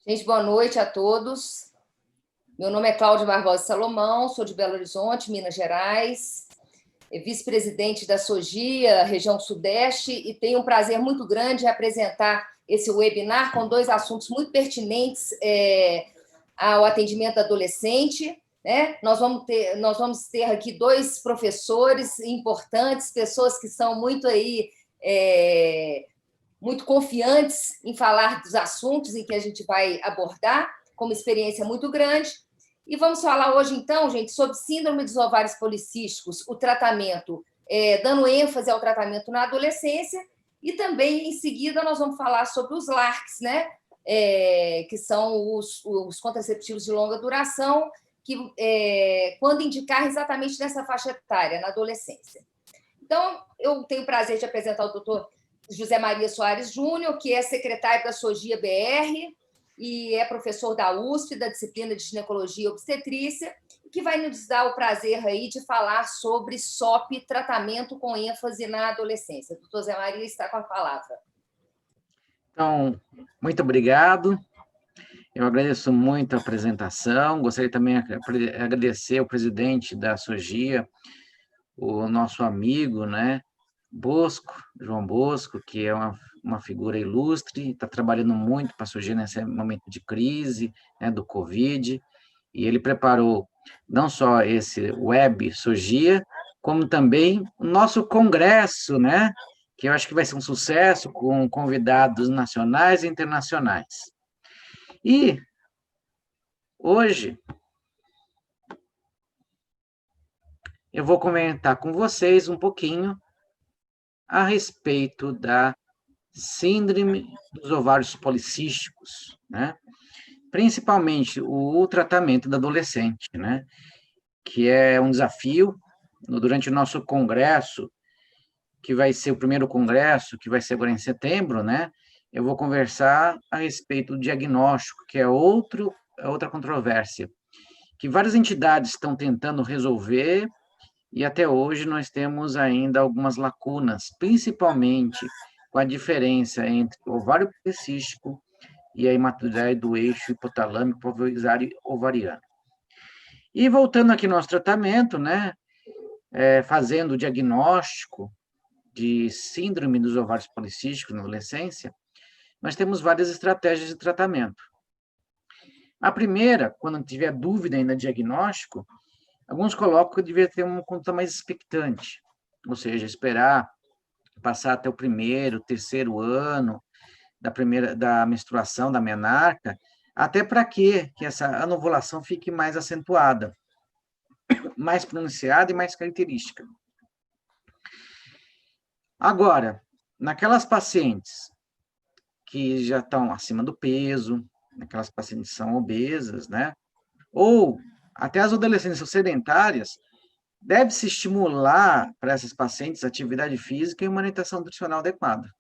Gente, boa noite a todos. Meu nome é Cláudia Barbosa Salomão, sou de Belo Horizonte, Minas Gerais, vice-presidente da SOGIA, região Sudeste, e tenho um prazer muito grande em apresentar esse webinar com dois assuntos muito pertinentes ao atendimento adolescente. Né? Nós vamos ter aqui dois professores importantes, pessoas que são muito muito confiantes em falar dos assuntos em que a gente vai abordar, com uma experiência muito grande. E vamos falar hoje, então, gente, sobre síndrome dos ovários policísticos, o tratamento, dando ênfase ao tratamento na adolescência, e também, em seguida, nós vamos falar sobre os LARCs, né? Que são os contraceptivos de longa duração, que quando indicar exatamente nessa faixa etária, na adolescência. Então, eu tenho o prazer de apresentar o doutor José Maria Soares Júnior, que é secretário da SOGIA BR e é professor da USP, da disciplina de ginecologia e obstetrícia, que vai nos dar o prazer aí de falar sobre SOP, tratamento com ênfase na adolescência. Doutor José Maria está com a palavra. Então, muito obrigado. Eu agradeço muito a apresentação. Gostaria também de agradecer ao presidente da SOGIA, o nosso amigo, né, João Bosco, que é uma figura ilustre, está trabalhando muito para a SOGIA nesse momento de crise, né, do Covid, e ele preparou não só esse web SOGIA, como também o nosso congresso, né, que eu acho que vai ser um sucesso, com convidados nacionais e internacionais. E hoje eu vou comentar com vocês um pouquinho a respeito da síndrome dos ovários policísticos, né? Principalmente o tratamento da adolescente, né? Que é um desafio. Durante o nosso congresso, que vai ser o primeiro congresso, que vai ser agora em setembro, né? Eu vou conversar a respeito do diagnóstico, que é outra controvérsia, que várias entidades estão tentando resolver, e até hoje nós temos ainda algumas lacunas, principalmente com a diferença entre o ovário policístico e a imaturidade do eixo hipotalâmico pituitário ovariano. E voltando aqui no nosso tratamento, né, fazendo o diagnóstico de síndrome dos ovários policísticos na adolescência, nós temos várias estratégias de tratamento. A primeira, quando tiver dúvida ainda no diagnóstico, alguns colocam que deveria ter uma conduta mais expectante, ou seja, esperar passar até o primeiro, terceiro ano da menstruação, da menarca, até para que essa anovulação fique mais acentuada, mais pronunciada e mais característica. Agora, naquelas pacientes que já estão acima do peso, naquelas pacientes que são obesas, né? Ou até as adolescentes sedentárias, deve-se estimular para essas pacientes atividade física e uma alimentação nutricional adequada.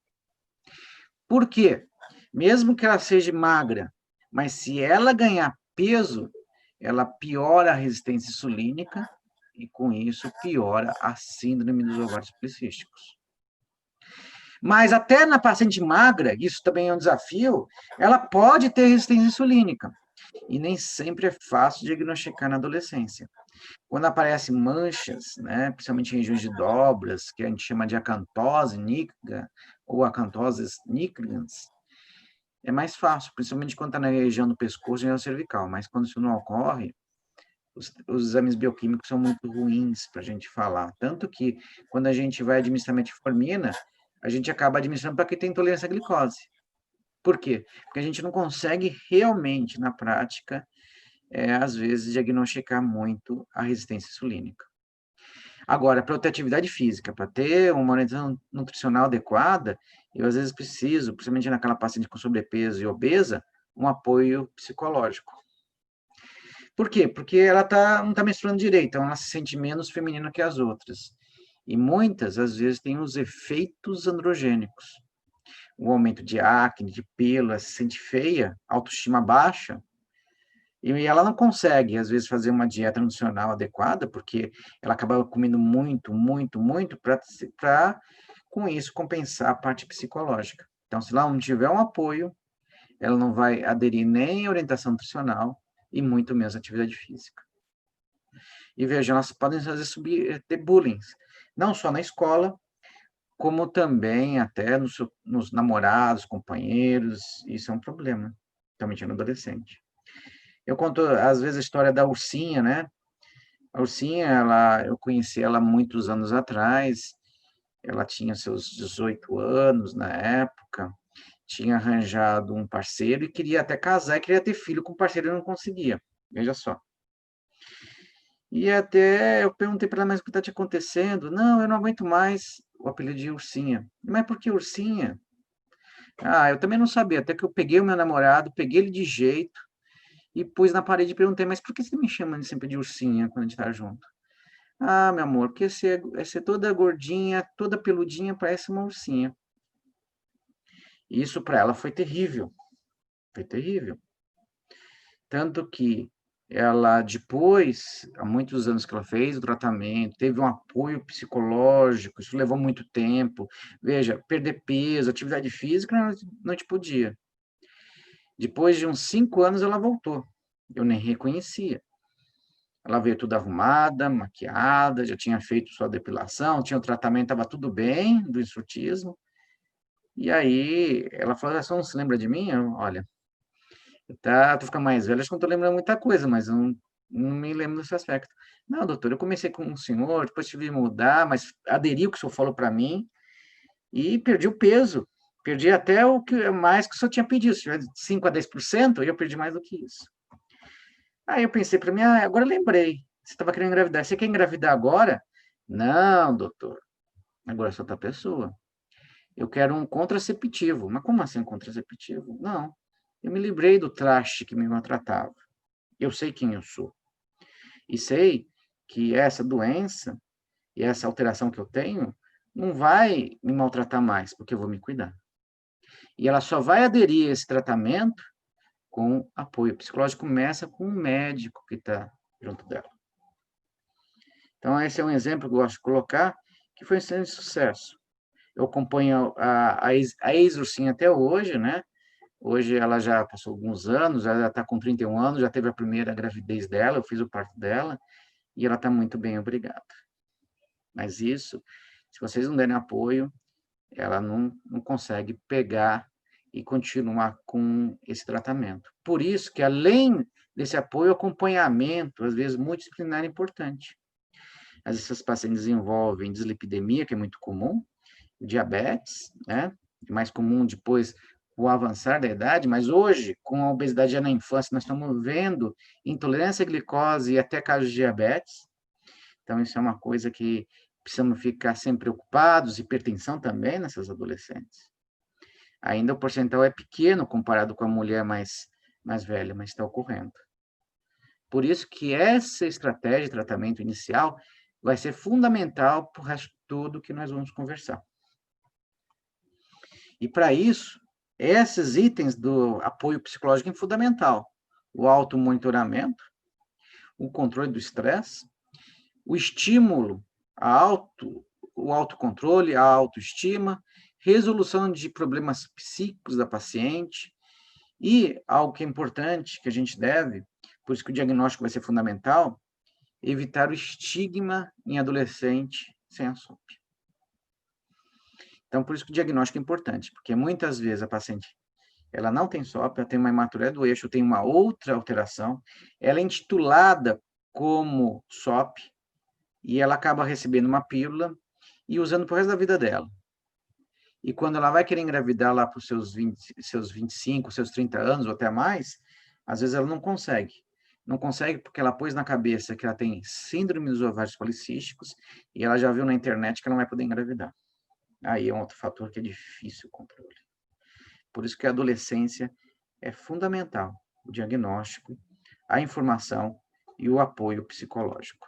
Por quê? Mesmo que ela seja magra, mas se ela ganhar peso, ela piora a resistência insulínica e, com isso, piora a síndrome dos ovários policísticos. Mas até na paciente magra, isso também é um desafio, ela pode ter resistência insulínica. E nem sempre é fácil diagnosticar na adolescência. Quando aparecem manchas, né, principalmente em regiões de dobras, que a gente chama de acantose nígricans ou acantoses nigricans, é mais fácil, principalmente quando está na região do pescoço e região cervical. Mas quando isso não ocorre, os exames bioquímicos são muito ruins para a gente falar. Tanto que, quando a gente vai administrar metformina, a gente acaba administrando para quem tem intolerância à glicose. Por quê? Porque a gente não consegue realmente, na prática, às vezes, diagnosticar muito a resistência insulínica. Agora, para eu ter atividade física, para ter uma orientação nutricional adequada, eu, às vezes, preciso, principalmente naquela paciente com sobrepeso e obesa, um apoio psicológico. Por quê? Porque ela não está menstruando direito, então ela se sente menos feminina que as outras. E muitas, às vezes, têm os efeitos androgênicos. O aumento de acne, de pelo, ela se sente feia, autoestima baixa, e ela não consegue, às vezes, fazer uma dieta nutricional adequada, porque ela acaba comendo muito, muito, muito, para, com isso, compensar a parte psicológica. Então, se lá não tiver um apoio, ela não vai aderir nem à orientação nutricional e muito menos à atividade física. E veja, elas podem às vezes ter bullying, não só na escola, como também até nos namorados, companheiros, isso é um problema, principalmente no adolescente. Eu conto, às vezes, a história da Ursinha, né? A Ursinha, eu conheci ela muitos anos atrás, ela tinha seus 18 anos na época, tinha arranjado um parceiro e queria até casar e queria ter filho com o parceiro e não conseguia, veja só. E até eu perguntei para ela, mas o que está te acontecendo? Não, eu não aguento mais o apelido de Ursinha. Mas por que Ursinha? Ah, eu também não sabia, até que eu peguei o meu namorado, peguei ele de jeito e pus na parede e perguntei, mas por que você me chama sempre de Ursinha quando a gente está junto? Ah, meu amor, porque você é toda gordinha, toda peludinha, parece uma ursinha. Isso para ela foi terrível, foi terrível. Tanto que ela, depois, há muitos anos que ela fez o tratamento, teve um apoio psicológico, isso levou muito tempo. Veja, perder peso, atividade física, não te podia. Depois de uns 5 anos, ela voltou. Eu nem reconhecia. Ela veio toda arrumada, maquiada, já tinha feito sua depilação, tinha o tratamento, estava tudo bem, do instrutismo. E aí, ela falou, só não se lembra de mim? Olha, tô ficando mais velha, acho que não estou lembrando muita coisa, mas eu não me lembro desse aspecto. Não, doutor, eu comecei com o senhor, depois tive que mudar, mas aderi o que o senhor falou para mim e perdi o peso. Perdi até o que mais que o senhor tinha pedido. Se tiver 5 a 10%, eu perdi mais do que isso. Aí eu pensei para mim, agora eu lembrei. Você estava querendo engravidar. Você quer engravidar agora? Não, doutor. Agora é só outra pessoa. Eu quero um contraceptivo. Mas como assim um contraceptivo? Não. Eu me livrei do traste que me maltratava. Eu sei quem eu sou. E sei que essa doença e essa alteração que eu tenho não vai me maltratar mais, porque eu vou me cuidar. E ela só vai aderir a esse tratamento com apoio psicológico. Começa com um médico que está junto dela. Então, esse é um exemplo que eu gosto de colocar, que foi um excelente sucesso. Eu acompanho a ex-ursinha até hoje, né? Hoje ela já passou alguns anos, ela já está com 31 anos, já teve a primeira gravidez dela, eu fiz o parto dela, e ela está muito bem, obrigada. Mas isso, se vocês não derem apoio, ela não consegue pegar e continuar com esse tratamento. Por isso que, além desse apoio, acompanhamento, às vezes multidisciplinar, é importante. Às vezes, essas pacientes desenvolvem dislipidemia, que é muito comum, diabetes, né? É mais comum depois o avançar da idade, mas hoje, com a obesidade já na infância, nós estamos vendo intolerância à glicose e até casos de diabetes. Então, isso é uma coisa que precisamos ficar sempre preocupados, hipertensão também nessas adolescentes. Ainda o percentual é pequeno comparado com a mulher mais velha, mas está ocorrendo. Por isso que essa estratégia de tratamento inicial vai ser fundamental para o resto de tudo que nós vamos conversar. E para isso, esses itens do apoio psicológico é fundamental. O automonitoramento, o controle do estresse, o estímulo, o autocontrole, a autoestima, resolução de problemas psíquicos da paciente e algo que é importante, que a gente deve, por isso que o diagnóstico vai ser fundamental, evitar o estigma em adolescente sem a SOP. Então, por isso que o diagnóstico é importante, porque muitas vezes a paciente ela não tem SOP, ela tem uma hematurese do eixo, tem uma outra alteração, ela é intitulada como SOP, e ela acaba recebendo uma pílula e usando pro resto da vida dela. E quando ela vai querer engravidar lá para os seus 25, seus 30 anos ou até mais, às vezes ela não consegue. Não consegue porque ela pôs na cabeça que ela tem síndrome dos ovários policísticos e ela já viu na internet que ela não vai poder engravidar. Aí é um outro fator que é difícil o controle. Por isso que a adolescência é fundamental, o diagnóstico, a informação e o apoio psicológico.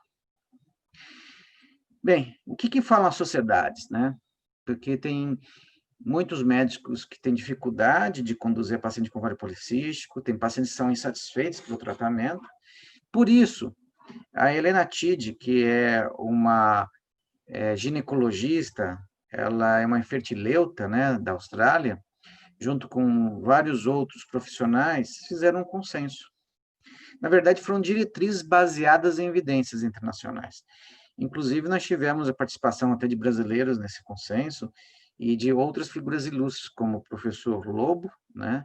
Bem, o que falam as sociedades, né? Porque tem muitos médicos que têm dificuldade de conduzir a paciente com ovário policístico, tem pacientes que são insatisfeitos pelo tratamento. Por isso, a Helena Tiede, que é uma ginecologista, ela é uma infertileuta, né, da Austrália, junto com vários outros profissionais, fizeram um consenso. Na verdade, foram diretrizes baseadas em evidências internacionais. Inclusive, nós tivemos a participação até de brasileiros nesse consenso e de outras figuras ilustres, como o professor Lobo, né?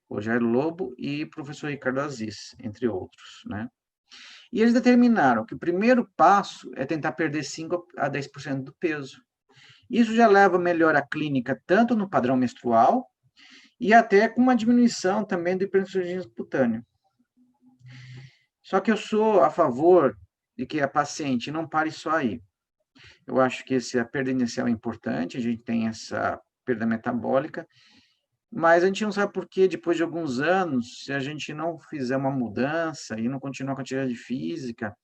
Rogério Lobo e o professor Ricardo Aziz, entre outros, né? E eles determinaram que o primeiro passo é tentar perder 5 a 10% do peso. Isso já leva a melhora clínica tanto no padrão menstrual e até com uma diminuição também do hipertiroidismo cutâneo. Só que eu sou a favor de que a paciente não pare só aí. Eu acho que a perda inicial é importante, a gente tem essa perda metabólica, mas a gente não sabe por que, depois de alguns anos, se a gente não fizer uma mudança e não continuar com a atividade física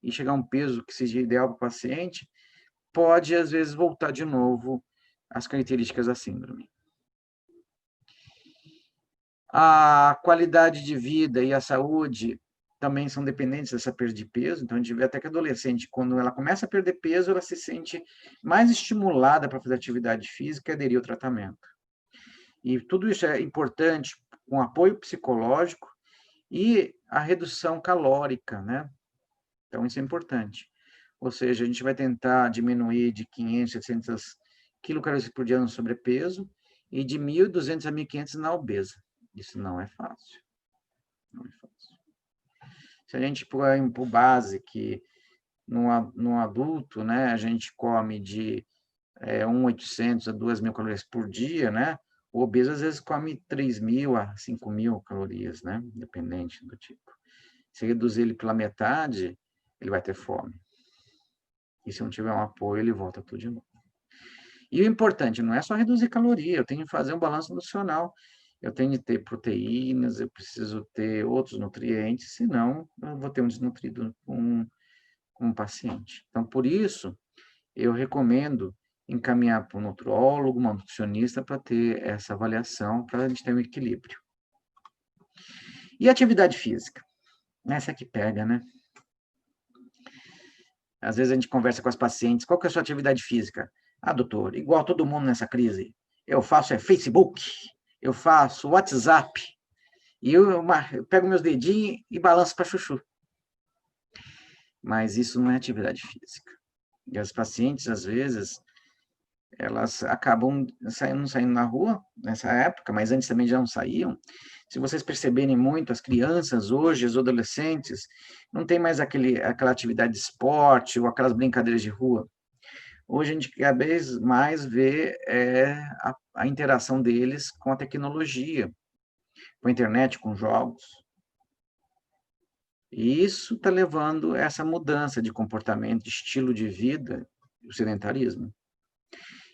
e chegar a um peso que seja ideal para o paciente, pode, às vezes, voltar de novo às características da síndrome. A qualidade de vida e a saúde também são dependentes dessa perda de peso, então a gente vê até que a adolescente, quando ela começa a perder peso, ela se sente mais estimulada para fazer atividade física e aderir ao tratamento. E tudo isso é importante com apoio psicológico e a redução calórica, né? Então, isso é importante. Ou seja, a gente vai tentar diminuir de 500, 700 quilocalorias por dia no sobrepeso e de 1.200 a 1.500 na obesa. Isso não é fácil. Não é fácil. Se a gente põe por base que no adulto, né, a gente come de 1.800 a 2.000 calorias por dia, né? O obeso, às vezes, come 3.000 a 5.000 calorias, né? Dependente do tipo. Se reduzir ele pela metade, ele vai ter fome. E se não tiver um apoio, ele volta tudo de novo. E o importante não é só reduzir caloria, eu tenho que fazer um balanço nutricional. Eu tenho que ter proteínas, eu preciso ter outros nutrientes, senão eu vou ter um desnutrido com o paciente. Então, por isso, eu recomendo encaminhar para um nutrólogo, uma nutricionista, para ter essa avaliação, para a gente ter um equilíbrio. E atividade física? Essa que pega, né? Às vezes a gente conversa com as pacientes, qual que é a sua atividade física? Ah, doutor, igual todo mundo nessa crise, eu faço Facebook, eu faço WhatsApp, e eu pego meus dedinhos e balanço para chuchu. Mas isso não é atividade física. E as pacientes, às vezes, elas acabam saindo na rua nessa época, mas antes também já não saíam. Se vocês perceberem muito, as crianças hoje, os adolescentes, não tem mais aquela atividade de esporte ou aquelas brincadeiras de rua. Hoje a gente cada vez mais vê a interação deles com a tecnologia, com a internet, com jogos. E isso está levando a essa mudança de comportamento, de estilo de vida, o sedentarismo.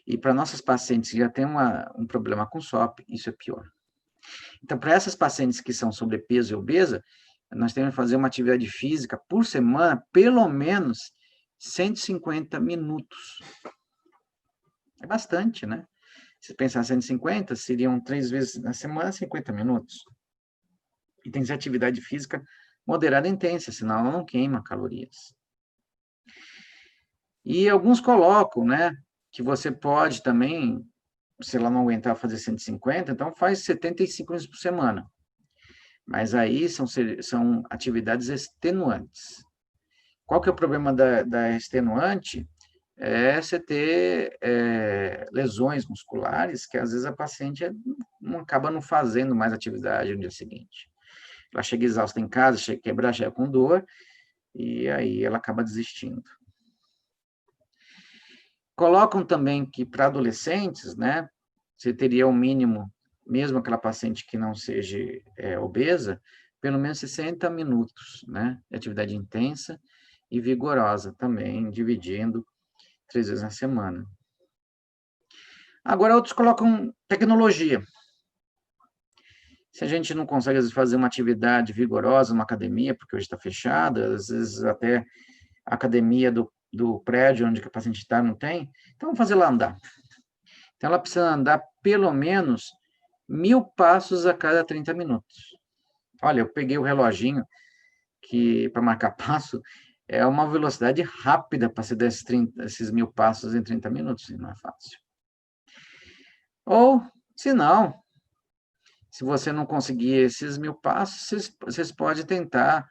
E para nossas pacientes que já têm um problema com SOP, isso é pior. Então, para essas pacientes que são sobrepeso e obesa, nós temos que fazer uma atividade física por semana, pelo menos 150 minutos. É bastante, né? Se pensar 150, seriam 3 vezes na semana, 50 minutos. E tem que ser atividade física moderada e intensa, senão ela não queima calorias. E alguns colocam, né, que você pode também, se ela não aguentar fazer 150, então faz 75 minutos por semana. Mas aí são atividades extenuantes. Qual que é o problema da extenuante? É você ter lesões musculares que às vezes a paciente não acaba não fazendo mais atividade no dia seguinte. Ela chega exausta em casa, chega quebrar, chega com dor, e aí ela acaba desistindo. Colocam também que para adolescentes, né, você teria o mínimo, mesmo aquela paciente que não seja obesa, pelo menos 60 minutos, né, de atividade intensa e vigorosa também, dividindo 3 vezes na semana. Agora, outros colocam tecnologia. Se a gente não consegue, às vezes, fazer uma atividade vigorosa numa academia, porque hoje está fechada, às vezes até a academia do prédio onde a paciente está não tem, então vamos fazer ela andar. Então, ela precisa andar pelo menos 1.000 passos a cada 30 minutos. Olha, eu peguei o reloginho que para marcar passo, é uma velocidade rápida para se dar esses 1.000 passos em 30 minutos, e não é fácil. Ou, se não, Se você não conseguir esses 1.000 passos, vocês podem tentar,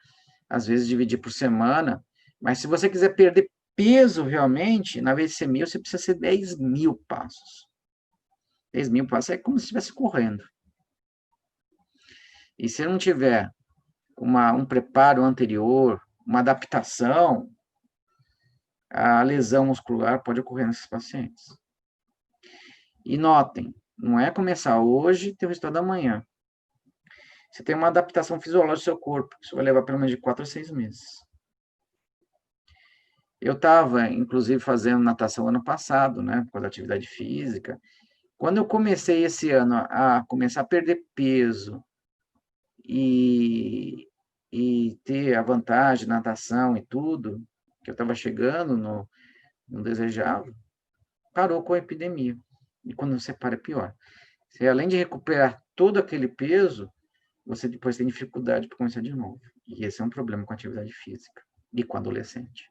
às vezes, dividir por semana, mas se você quiser perder peso realmente, na vez de ser 1.000, você precisa ser 10.000 passos. 10.000 passos é como se estivesse correndo. E se não tiver um preparo anterior, uma adaptação, a lesão muscular pode ocorrer nesses pacientes. E notem, não é começar hoje e ter o resultado amanhã. Você tem uma adaptação fisiológica do seu corpo, isso vai levar pelo menos de 4 a 6 meses. Eu estava, inclusive, fazendo natação ano passado, né, por causa da atividade física. Quando eu comecei esse ano a começar a perder peso e ter a vantagem de natação e tudo, que eu estava chegando no desejável, parou com a epidemia. E quando você para, é pior. Você, além de recuperar todo aquele peso, você depois tem dificuldade para começar de novo. E esse é um problema com a atividade física e com adolescente.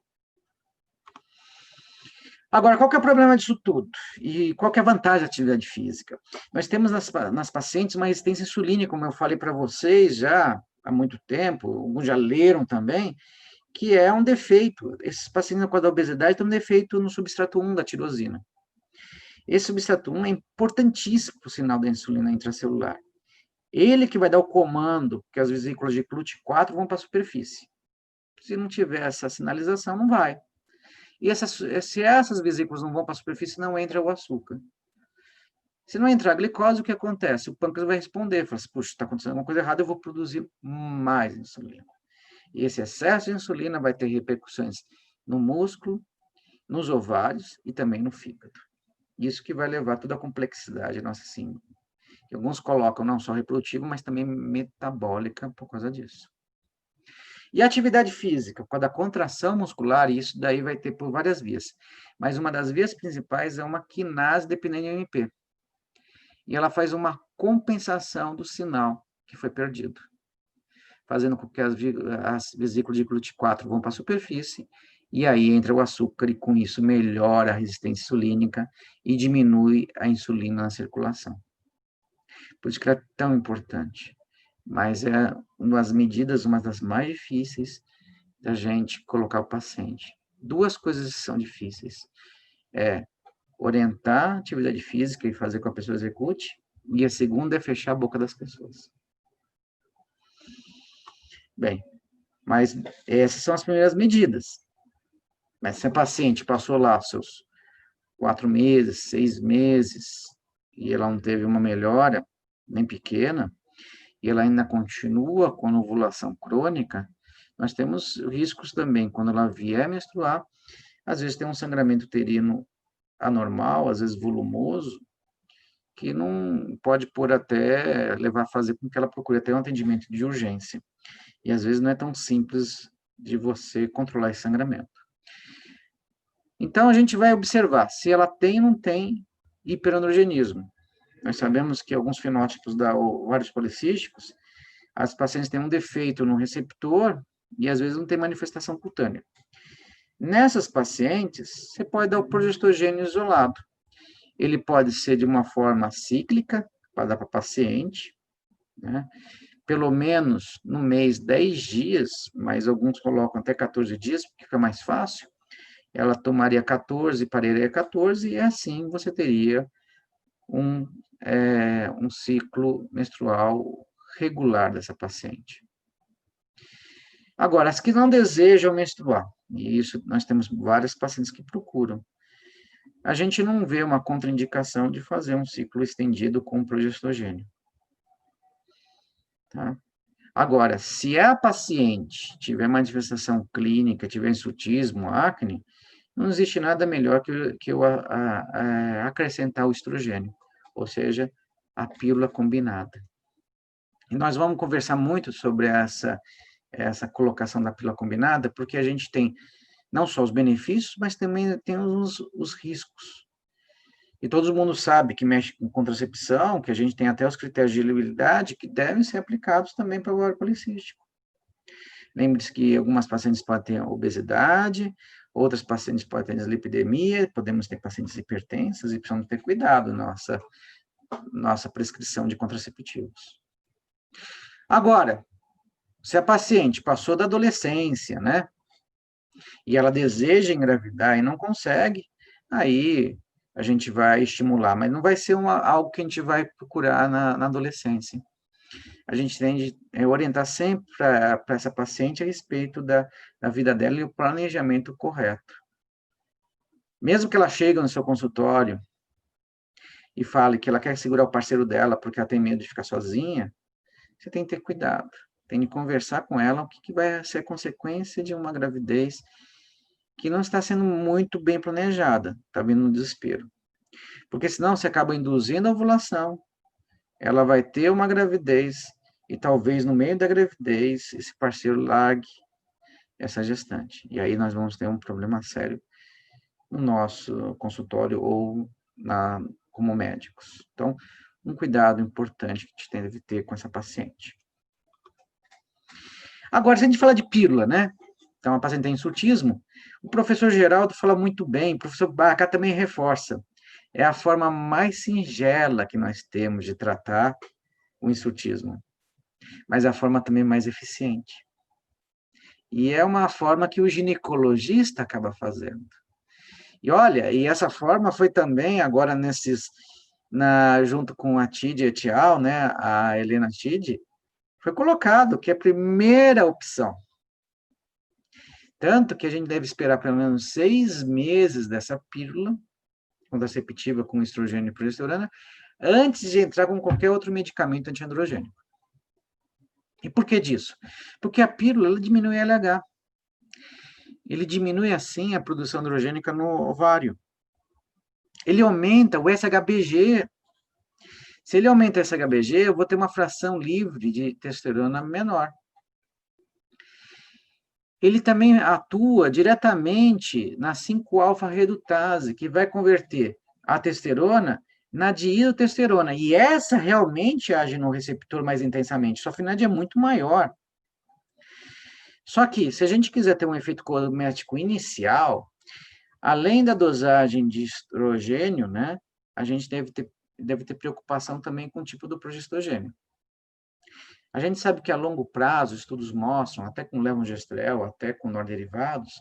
Agora, qual que é o problema disso tudo? E qual que é a vantagem da atividade física? Nós temos nas pacientes uma resistência insulínica, como eu falei para vocês já há muito tempo, alguns já leram também, que é um defeito. Esses pacientes com a obesidade têm um defeito no substrato 1 da tirosina. Esse substrato 1 é importantíssimo para o sinal da insulina intracelular. Ele que vai dar o comando que as vesículas de Clut4 vão para a superfície. Se não tiver essa sinalização, não vai. E se essas vesículas não vão para a superfície, não entra o açúcar. Se não entrar a glicose, o que acontece? O pâncreas vai responder, fala assim, puxa, está acontecendo alguma coisa errada, eu vou produzir mais insulina. E esse excesso de insulina vai ter repercussões no músculo, nos ovários e também no fígado. Isso que vai levar toda a complexidade da nossa síndrome. Que alguns colocam não só reprodutiva, mas também metabólica por causa disso. E a atividade física, por causa da contração muscular, e isso daí vai ter por várias vias. Mas uma das vias principais é uma quinase dependente de AMP. E ela faz uma compensação do sinal que foi perdido, fazendo com que as vesículas de Clut4 vão para a superfície, e aí entra o açúcar, e com isso melhora a resistência insulínica e diminui a insulina na circulação. Por isso que é tão importante. Mas é uma das mais difíceis da gente colocar o paciente. Duas coisas que são difíceis. É orientar a atividade física e fazer com que a pessoa execute, e a segunda é fechar a boca das pessoas. Bem, mas essas são as primeiras medidas. Mas se a paciente passou lá seus 4 meses, 6 meses, e ela não teve uma melhora, nem pequena, e ela ainda continua com ovulação crônica, nós temos riscos também, quando ela vier menstruar, às vezes tem um sangramento uterino anormal, às vezes volumoso, que não pode levar a fazer com que ela procure até um atendimento de urgência. E às vezes não é tão simples de você controlar esse sangramento. Então, a gente vai observar se ela tem ou não tem hiperandrogenismo. Nós sabemos que alguns fenótipos da ovários policísticos, as pacientes têm um defeito no receptor e às vezes não tem manifestação cutânea. Nessas pacientes, você pode dar o progestogênio isolado. Ele pode ser de uma forma cíclica, para dar para a paciente, né? Pelo menos no mês 10 dias, mas alguns colocam até 14 dias, porque fica mais fácil. Ela tomaria 14, pararia 14, e assim você teria um ciclo menstrual regular dessa paciente. Agora, as que não desejam menstruar, e isso nós temos vários pacientes que procuram, a gente não vê uma contraindicação de fazer um ciclo estendido com progestogênio. Tá? Agora, se a paciente tiver manifestação clínica, tiver hirsutismo, acne, não existe nada melhor que eu acrescentar o estrogênio, ou seja, a pílula combinada. E nós vamos conversar muito sobre essa colocação da pílula combinada, porque a gente tem não só os benefícios, mas também tem os riscos. E todo mundo sabe que mexe com contracepção, que a gente tem até os critérios de elegibilidade que devem ser aplicados também para o ovário policístico. Lembre-se que algumas pacientes podem ter obesidade, outras pacientes podem ter dislipidemia, podemos ter pacientes hipertensas e precisamos ter cuidado nossa prescrição de contraceptivos. Agora, se a paciente passou da adolescência, né, e ela deseja engravidar e não consegue, aí a gente vai estimular, mas não vai ser algo que a gente vai procurar na adolescência. A gente tende a orientar sempre para essa paciente a respeito da vida dela e o planejamento correto. Mesmo que ela chegue no seu consultório e fale que ela quer segurar o parceiro dela porque ela tem medo de ficar sozinha, você tem que ter cuidado, tem que conversar com ela o que vai ser a consequência de uma gravidez que não está sendo muito bem planejada, está vindo no desespero. Porque senão você acaba induzindo a ovulação, ela vai ter uma gravidez e talvez no meio da gravidez esse parceiro largue essa gestante. E aí nós vamos ter um problema sério no nosso consultório ou como médicos. Então, um cuidado importante que a gente deve ter com essa paciente. Agora, se a gente fala de pílula, né? Então, a paciente tem insutismo, o professor Geraldo fala muito bem, o professor Bacá também reforça. É a forma mais singela que nós temos de tratar o insutismo, mas a forma também mais eficiente. E é uma forma que o ginecologista acaba fazendo. E olha, e essa forma foi também agora junto com a Tid et al, né, a Helena Tid, foi colocado que é a primeira opção. Tanto que a gente deve esperar pelo menos 6 meses dessa pílula contraceptiva com estrogênio e progesterona antes de entrar com qualquer outro medicamento antiandrogênico. E por que disso? Porque a pílula ela diminui a LH. Ele diminui, assim, a produção androgênica no ovário. Ele aumenta o SHBG. Se ele aumenta o SHBG, eu vou ter uma fração livre de testosterona menor. Ele também atua diretamente na 5-alfa-redutase, que vai converter a testosterona na dihidrotestosterona. E essa realmente age no receptor mais intensamente. Sua afinidade é muito maior. Só que, se a gente quiser ter um efeito cosmético inicial, além da dosagem de estrogênio, né, a gente deve ter preocupação também com o tipo do progestogênio. A gente sabe que a longo prazo, estudos mostram, até com levonorgestrel, até com norderivados,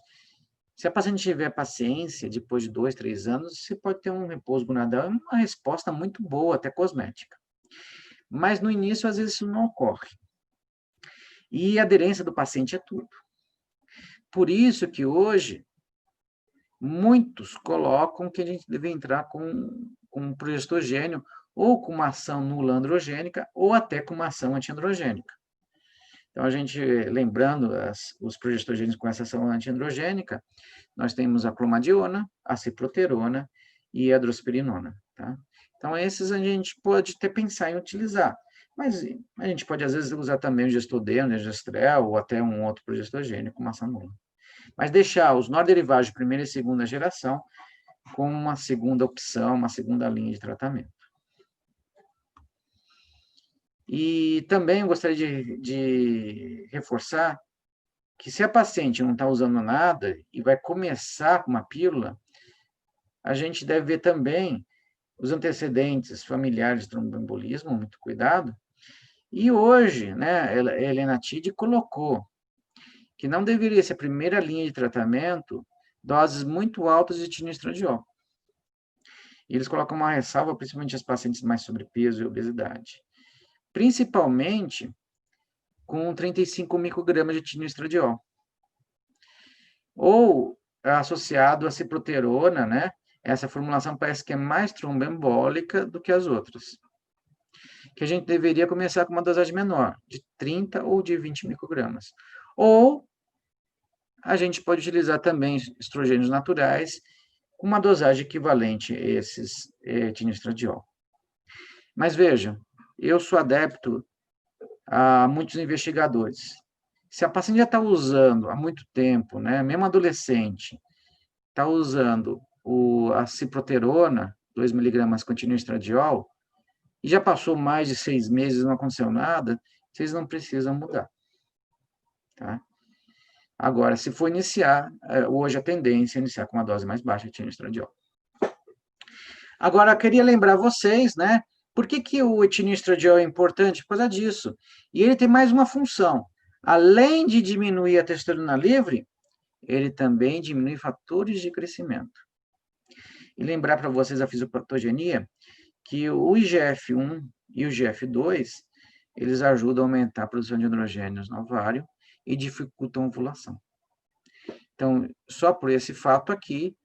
se a paciente tiver paciência, depois de 2, 3 anos, você pode ter um repouso gonadal, uma resposta muito boa, até cosmética. Mas no início, às vezes, isso não ocorre. E a aderência do paciente é tudo. Por isso que hoje, muitos colocam que a gente deve entrar com um progestogênio ou com uma ação nula androgênica ou até com uma ação antiandrogênica. Então, a gente, lembrando os progestogênios com essa ação antiandrogênica, nós temos a clomadiona, a ciproterona e a drospirenona. Tá? Então, esses a gente pode até pensar em utilizar. Mas a gente pode, às vezes, usar também o gestodeno, o gestrel, ou até um outro progestogênio com ação nula. Mas deixar os norderivados de primeira e segunda geração como uma segunda opção, uma segunda linha de tratamento. E também eu gostaria de reforçar que se a paciente não está usando nada e vai começar com uma pílula, a gente deve ver também os antecedentes familiares de tromboembolismo, muito cuidado. E hoje, né, a Helena Tid colocou que não deveria ser a primeira linha de tratamento doses muito altas de tioestradiol. E eles colocam uma ressalva, principalmente as pacientes mais sobrepeso e obesidade. Principalmente com 35 microgramas de tioestradiol. Ou associado a ciproterona, né? Essa formulação parece que é mais tromboembólica do que as outras. Que a gente deveria começar com uma dosagem menor, de 30 ou de 20 microgramas. Ou a gente pode utilizar também estrogênios naturais com uma dosagem equivalente a esses tioestradiol. Mas vejam, eu sou adepto a muitos investigadores. Se a paciente já está usando há muito tempo, né, mesmo adolescente, está usando a ciproterona, 2 miligramas com tioestradiol, e já passou mais de 6 meses e não aconteceu nada, vocês não precisam mudar. Tá? Agora, se for iniciar, hoje a tendência é iniciar com uma dose mais baixa de tioestradiol. Agora, eu queria lembrar vocês, né, Por que que o etinistradiol é importante? Por causa disso. E ele tem mais uma função. Além de diminuir a testosterona livre, ele também diminui fatores de crescimento. E lembrar para vocês a fisiopatogenia, que o IGF-1 e o IGF-2, eles ajudam a aumentar a produção de androgênios no ovário e dificultam a ovulação. Então, só por esse fato aqui,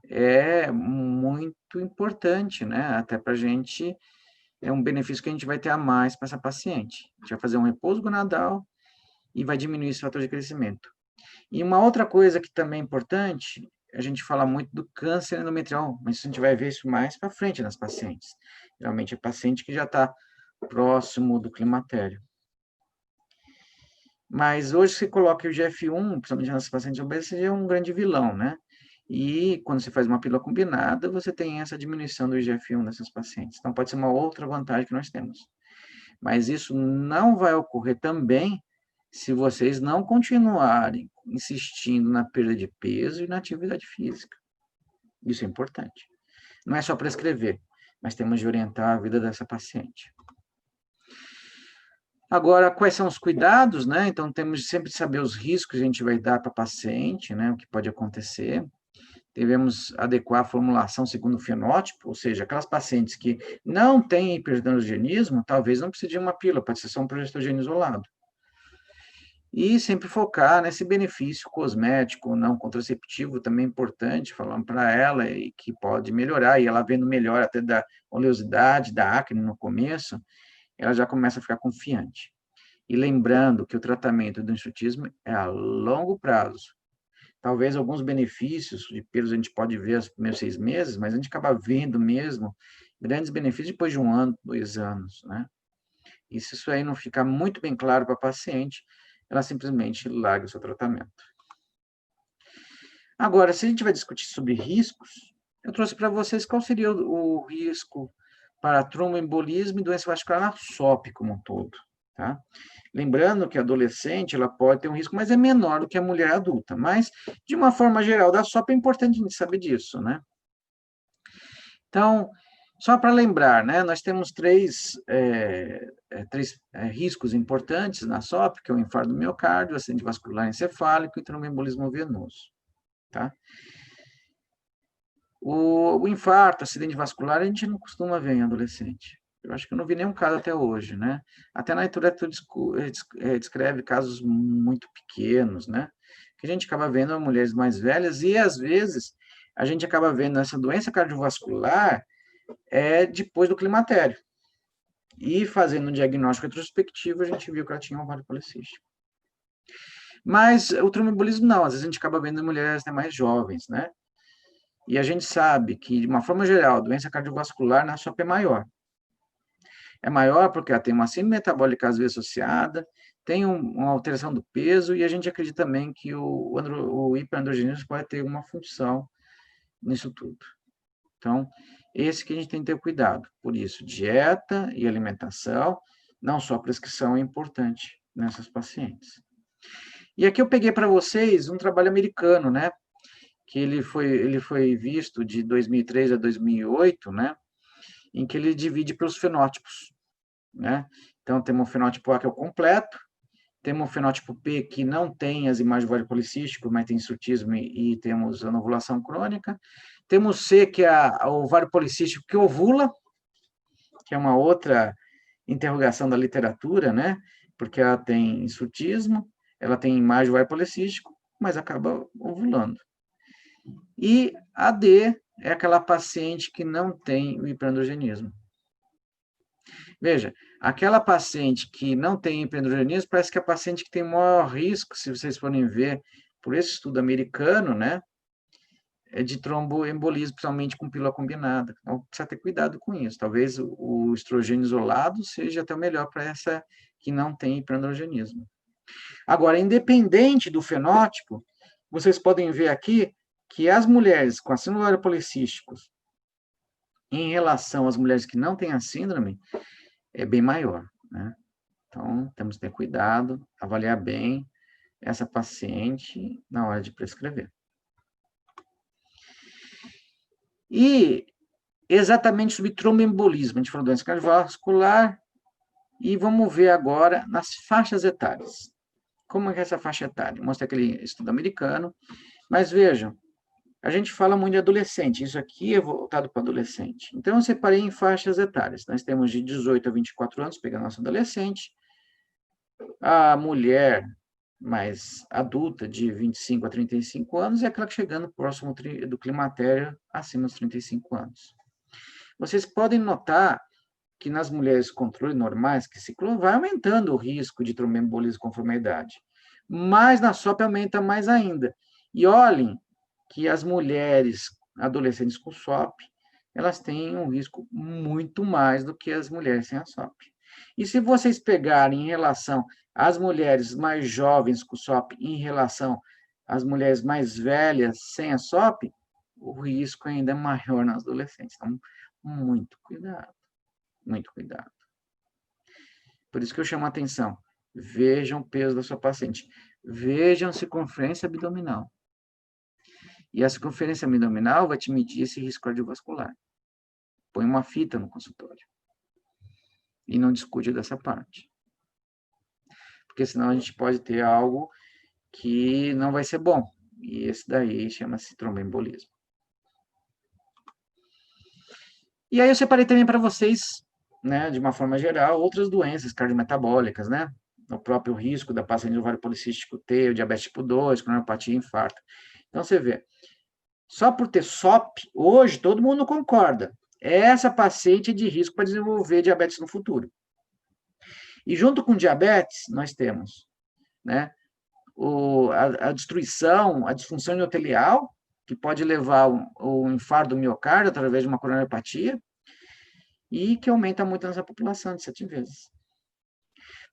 é muito importante, né? Até para a gente, é um benefício que a gente vai ter a mais para essa paciente. A gente vai fazer um repouso gonadal e vai diminuir esse fator de crescimento. E uma outra coisa que também é importante, a gente fala muito do câncer endometrial, mas a gente vai ver isso mais para frente nas pacientes. Geralmente é paciente que já está próximo do climatério. Mas hoje você coloca o IGF-1, principalmente nas pacientes obesas, é um grande vilão, né? E quando você faz uma pílula combinada, você tem essa diminuição do IGF-1 nessas pacientes. Então, pode ser uma outra vantagem que nós temos. Mas isso não vai ocorrer também se vocês não continuarem insistindo na perda de peso e na atividade física. Isso é importante. Não é só prescrever, mas temos de orientar a vida dessa paciente. Agora, quais são os cuidados, né? Então, temos de sempre saber os riscos que a gente vai dar para a paciente, né? O que pode acontecer. Devemos adequar a formulação segundo o fenótipo, ou seja, aquelas pacientes que não têm hiperandrogenismo, talvez não precisem de uma pílula, pode ser só um progesterogênio isolado. E sempre focar nesse benefício cosmético, não contraceptivo, também é importante, falando para ela e que pode melhorar, e ela vendo melhor até da oleosidade, da acne no começo, ela já começa a ficar confiante. E lembrando que o tratamento do enxutismo é a longo prazo. Talvez alguns benefícios de pelos a gente pode ver nos primeiros 6 meses, mas a gente acaba vendo mesmo grandes benefícios depois de 1 ano, 2 anos, né? E se isso aí não ficar muito bem claro para a paciente, ela simplesmente larga o seu tratamento. Agora, se a gente vai discutir sobre riscos, eu trouxe para vocês qual seria o risco para tromboembolismo e doença vascular na SOP como um todo, tá? Lembrando que a adolescente ela pode ter um risco, mas é menor do que a mulher adulta. Mas, de uma forma geral, da SOP é importante a gente saber disso, né? Então, só para lembrar, né, nós temos três riscos importantes na SOP, que é o infarto do miocárdio, acidente vascular encefálico e tromboembolismo venoso, tá? O infarto, acidente vascular, a gente não costuma ver em adolescente. Eu acho que eu não vi nenhum caso até hoje, né? Até na literatura descreve casos muito pequenos, né? Que a gente acaba vendo mulheres mais velhas e, às vezes, a gente acaba vendo essa doença cardiovascular depois do climatério. E fazendo um diagnóstico retrospectivo, a gente viu que ela tinha um ovário policístico. Mas o tromboembolismo não, às vezes a gente acaba vendo em mulheres mais jovens, né? E a gente sabe que, de uma forma geral, a doença cardiovascular na SOP é maior. É maior porque ela tem uma síndrome metabólica às vezes associada, tem uma alteração do peso, e a gente acredita também que o hiperandrogenismo pode ter uma função nisso tudo. Então, esse que a gente tem que ter cuidado. Por isso, dieta e alimentação, não só prescrição é importante nessas pacientes. E aqui eu peguei para vocês um trabalho americano, né? Que ele foi visto de 2003 a 2008, né? Em que ele divide pelos fenótipos, né? Então, temos o fenótipo A, que é o completo, temos o fenótipo P, que não tem as imagens do ovário policístico, mas tem hirsutismo e temos anovulação crônica. Temos C, que é o ovário policístico que ovula, que é uma outra interrogação da literatura, né? Porque ela tem hirsutismo, ela tem imagem do ovário policístico, mas acaba ovulando. E a D é aquela paciente que não tem o hiperandrogenismo. Veja, aquela paciente que não tem hiperandrogenismo parece que é a paciente que tem maior risco, se vocês forem ver por esse estudo americano, né, de tromboembolismo, principalmente com pílula combinada. Então, precisa ter cuidado com isso. Talvez o estrogênio isolado seja até o melhor para essa que não tem hiperandrogenismo. Agora, independente do fenótipo, vocês podem ver aqui que as mulheres com a síndrome do ovário policístico, em relação às mulheres que não têm a síndrome, é bem maior, né? Então, temos que ter cuidado, avaliar bem essa paciente na hora de prescrever. E exatamente sobre tromboembolismo. A gente falou doença cardiovascular, e vamos ver agora nas faixas etárias. Como é que é essa faixa etária? Mostra aquele estudo americano, mas vejam, a gente fala muito de adolescente, isso aqui é voltado para adolescente. Então, eu separei em faixas etárias. Nós temos de 18 a 24 anos, pegando nosso adolescente, a mulher mais adulta, de 25 a 35 anos, e aquela que chegando próximo do climatério, acima dos 35 anos. Vocês podem notar que nas mulheres controle normais, que ciclam, vai aumentando o risco de tromboembolismo conforme a idade. Mas na SOP aumenta mais ainda. E olhem que as mulheres adolescentes com SOP, elas têm um risco muito mais do que as mulheres sem a SOP. E se vocês pegarem em relação às mulheres mais jovens com SOP em relação às mulheres mais velhas sem a SOP, o risco ainda é maior nas adolescentes. Então, muito cuidado. Muito cuidado. Por isso que eu chamo a atenção. Vejam o peso da sua paciente. Vejam a circunferência abdominal. E a circunferência abdominal vai te medir esse risco cardiovascular. Põe uma fita no consultório. E não discute dessa parte. Porque senão a gente pode ter algo que não vai ser bom. E esse daí chama-se tromboembolismo. E aí eu separei também para vocês, né, de uma forma geral, outras doenças cardiometabólicas, né? O próprio risco da paciente de ovário policístico ter o diabetes tipo 2, coronariopatia e infarto. Então, você vê, só por ter SOP, hoje todo mundo concorda. Essa paciente é de risco para desenvolver diabetes no futuro. E junto com diabetes, nós temos, né, a destruição, a disfunção endotelial, que pode levar ao infarto do miocárdio através de uma coronariopatia, e que aumenta muito nessa população, de 7 vezes.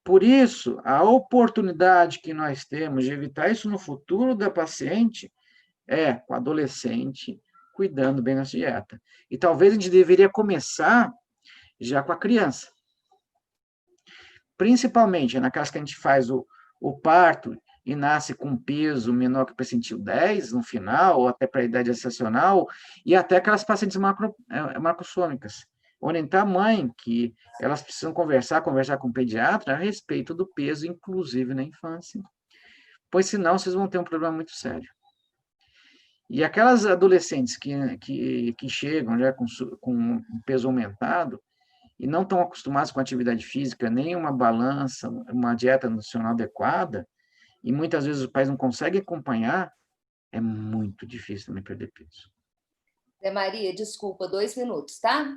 Por isso, a oportunidade que nós temos de evitar isso no futuro da paciente é com o adolescente cuidando bem da dieta. E talvez a gente deveria começar já com a criança. Principalmente naquelas que a gente faz o parto e nasce com peso menor que o percentil 10 no final, ou até para a idade gestacional, e até aquelas pacientes macrossômicas. Orientar a mãe que elas precisam conversar com o pediatra a respeito do peso, inclusive na infância, pois senão vocês vão ter um problema muito sério. E aquelas adolescentes que chegam já com um peso aumentado e não estão acostumadas com atividade física, nem uma balança, uma dieta nutricional adequada, e muitas vezes os pais não conseguem acompanhar, é muito difícil também perder peso. Zé Maria, desculpa, 2 minutos, tá?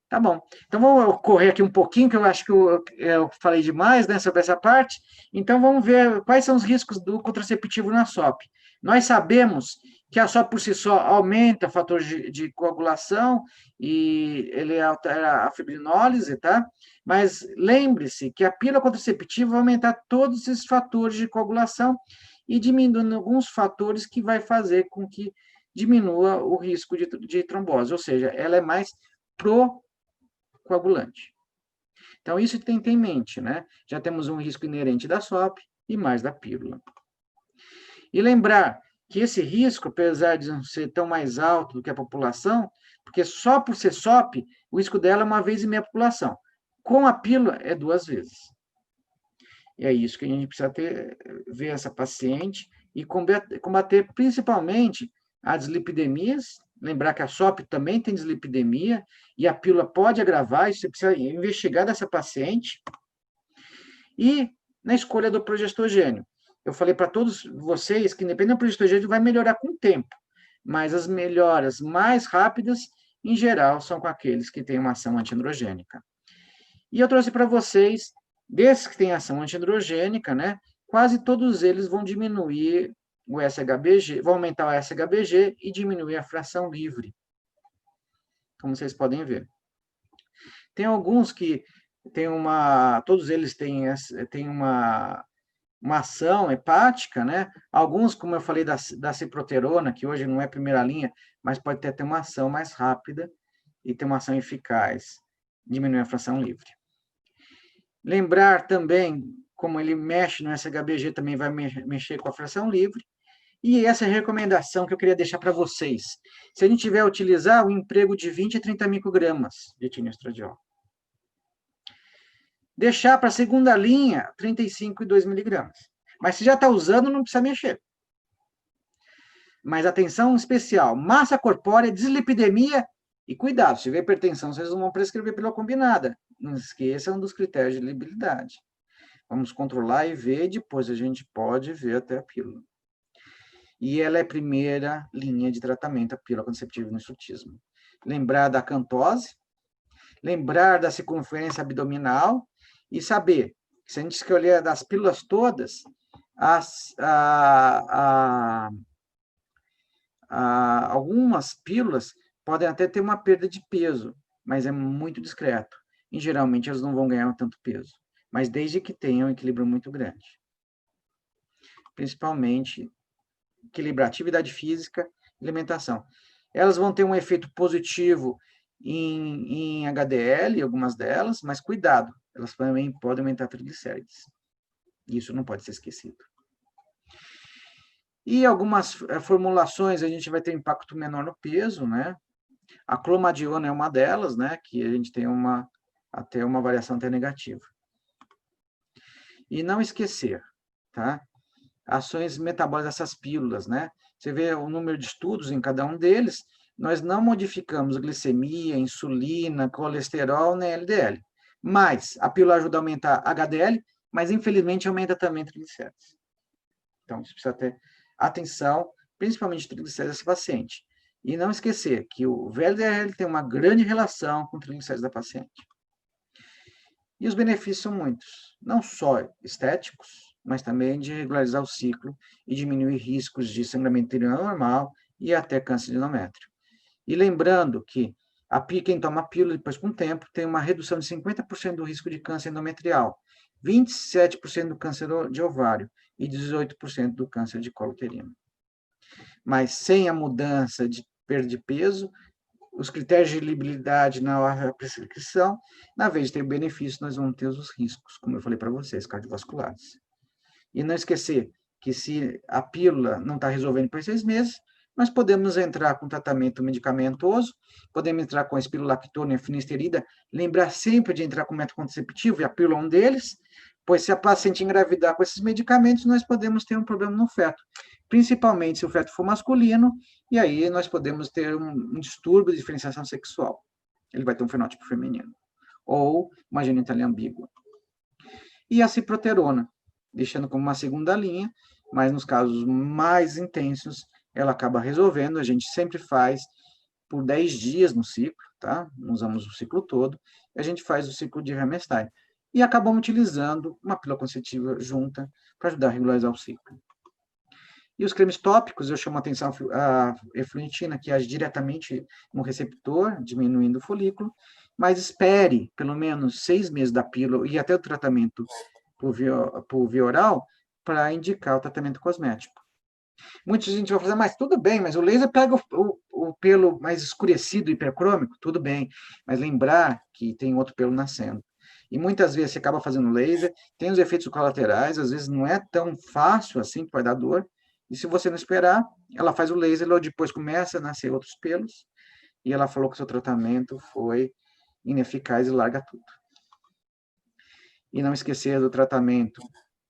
Tá bom. Então, vamos correr aqui um pouquinho, que eu acho que eu falei demais, né, sobre essa parte. Então, vamos ver quais são os riscos do contraceptivo na SOP. Nós sabemos que a SOP, por si só, aumenta o fator de coagulação e ele altera a fibrinólise, tá? Mas lembre-se que a pílula contraceptiva vai aumentar todos esses fatores de coagulação e diminuindo alguns fatores que vai fazer com que diminua o risco de trombose, ou seja, ela é mais coagulante. Então, isso tem que ter em mente, né? Já temos um risco inerente da SOP e mais da pílula. E lembrar que esse risco, apesar de não ser tão mais alto do que a população, porque só por ser SOP, o risco dela é 1,5 vezes a população. Com a pílula, é 2 vezes. E é isso que a gente precisa ver essa paciente e combater principalmente as dislipidemias. Lembrar que a SOP também tem dislipidemia e a pílula pode agravar, isso você precisa investigar dessa paciente. E na escolha do progestogênio. Eu falei para todos vocês que, independente do progestogênio, vai melhorar com o tempo, mas as melhoras mais rápidas, em geral, são com aqueles que têm uma ação antiandrogênica. E eu trouxe para vocês, desses que têm ação antiandrogênica, né, quase todos eles vão diminuir o SHBG, vão aumentar o SHBG e diminuir a fração livre, como vocês podem ver. Tem alguns que tem todos eles têm uma ação hepática, né? Alguns, como eu falei, da ciproterona, que hoje não é primeira linha, mas pode ter uma ação mais rápida e ter uma ação eficaz, diminuir a fração livre. Lembrar também, como ele mexe no SHBG, também vai mexer com a fração livre, E essa é a recomendação que eu queria deixar para vocês. Se a gente tiver a utilizar o emprego de 20 a 30 microgramas de etileno estradiol. Deixar para a segunda linha, 35 e 2 miligramas. Mas se já está usando, não precisa mexer. Mas atenção especial, massa corpórea, dislipidemia e cuidado, se tiver hipertensão, vocês não vão prescrever pílula combinada. Não esqueçam dos critérios de libilidade. Vamos controlar e ver, depois a gente pode ver até a pílula. E ela é a primeira linha de tratamento, a pílula contraceptiva no insutismo. Lembrar da cantose, lembrar da circunferência abdominal e saber que se a gente escolher das pílulas todas, algumas pílulas podem até ter uma perda de peso, mas é muito discreto. E geralmente elas não vão ganhar tanto peso, mas desde que tenham um equilíbrio muito grande. Principalmente equilibrar atividade física e alimentação. Elas vão ter um efeito positivo em HDL, algumas delas, mas cuidado, elas também podem aumentar triglicérides. Isso não pode ser esquecido. E algumas formulações a gente vai ter impacto menor no peso, né? A clomadiona é uma delas, né? Que a gente tem até uma variação até negativa. E não esquecer, tá? Ações metabólicas dessas pílulas, né? Você vê o número de estudos em cada um deles, nós não modificamos glicemia, insulina, colesterol, nem LDL. Mas a pílula ajuda a aumentar HDL, mas infelizmente aumenta também triglicéridos. Então, isso precisa ter atenção, principalmente triglicéridos desse paciente. E não esquecer que o VLDL tem uma grande relação com triglicéridos da paciente. E os benefícios são muitos, não só estéticos, mas também de regularizar o ciclo e diminuir riscos de sangramento uterino anormal e até câncer de endométrio. E lembrando que quem toma pílula, depois com o tempo, tem uma redução de 50% do risco de câncer endometrial, 27% do câncer de ovário e 18% do câncer de colo uterino. Mas sem a mudança de perda de peso, os critérios de libilidade na hora da prescrição, na vez de ter benefício, nós vamos ter os riscos, como eu falei para vocês, cardiovasculares. E não esquecer que se a pílula não está resolvendo por 6 meses, nós podemos entrar com tratamento medicamentoso, podemos entrar com a espirulactona e a finasterida, lembrar sempre de entrar com método contraceptivo, e a pílula é um deles, pois se a paciente engravidar com esses medicamentos, nós podemos ter um problema no feto, principalmente se o feto for masculino, e aí nós podemos ter um distúrbio de diferenciação sexual. Ele vai ter um fenótipo feminino, ou uma genitália ambígua. E a ciproterona, deixando como uma segunda linha, mas nos casos mais intensos, ela acaba resolvendo, a gente sempre faz por 10 dias no ciclo, tá? Não usamos o ciclo todo, e a gente faz o ciclo de Hammerstein. E acabamos utilizando uma pílula contraceptiva junta para ajudar a regularizar o ciclo. E os cremes tópicos, eu chamo a atenção a efluentina, que age diretamente no receptor, diminuindo o folículo, mas espere pelo menos 6 meses da pílula e até o tratamento por via oral para indicar o tratamento cosmético. Muita gente vai falar, mas tudo bem, mas o laser pega o pelo mais escurecido, hipercrômico, tudo bem, mas lembrar que tem outro pelo nascendo. E muitas vezes você acaba fazendo laser, tem os efeitos colaterais, às vezes não é tão fácil assim, que vai dar dor, e se você não esperar, ela faz o laser, logo depois começa a nascer outros pelos, e ela falou que o seu tratamento foi ineficaz e larga tudo. E não esquecer do tratamento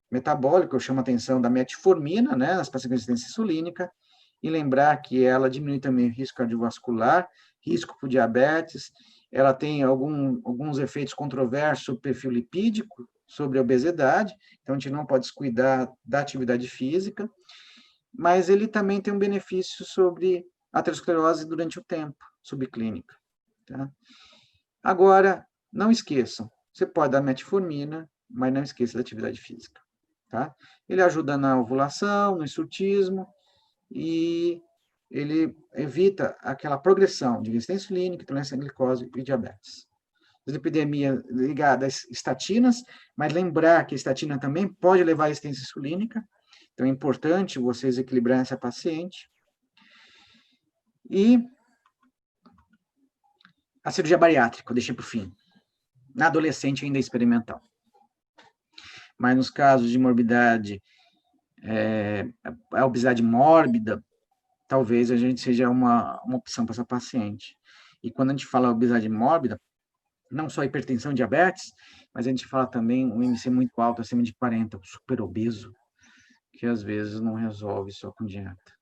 metabólico, eu chamo a atenção da metformina, né, nas pacientes com resistência insulínica, e lembrar que ela diminui também o risco cardiovascular, risco por diabetes, ela tem alguns efeitos controversos sobre o perfil lipídico, sobre a obesidade, então a gente não pode descuidar da atividade física, mas ele também tem um benefício sobre a aterosclerose durante o tempo, subclínica. Tá? Agora, não esqueçam, você pode dar metformina, mas não esqueça da atividade física. Tá? Ele ajuda na ovulação, no hirsutismo, e ele evita aquela progressão de resistência insulínica, intolerância à glicose e diabetes. Dislipidemia ligada às estatinas, mas lembrar que a estatina também pode levar à resistência insulínica, então é importante vocês equilibrarem essa paciente. E a cirurgia bariátrica, eu deixei para o fim. Na adolescente ainda é experimental. Mas nos casos de morbidade a obesidade mórbida, talvez a gente seja uma opção para essa paciente. E quando a gente fala obesidade mórbida, não só hipertensão e diabetes, mas a gente fala também um IMC muito alto, acima de 40, super obeso, que às vezes não resolve só com dieta.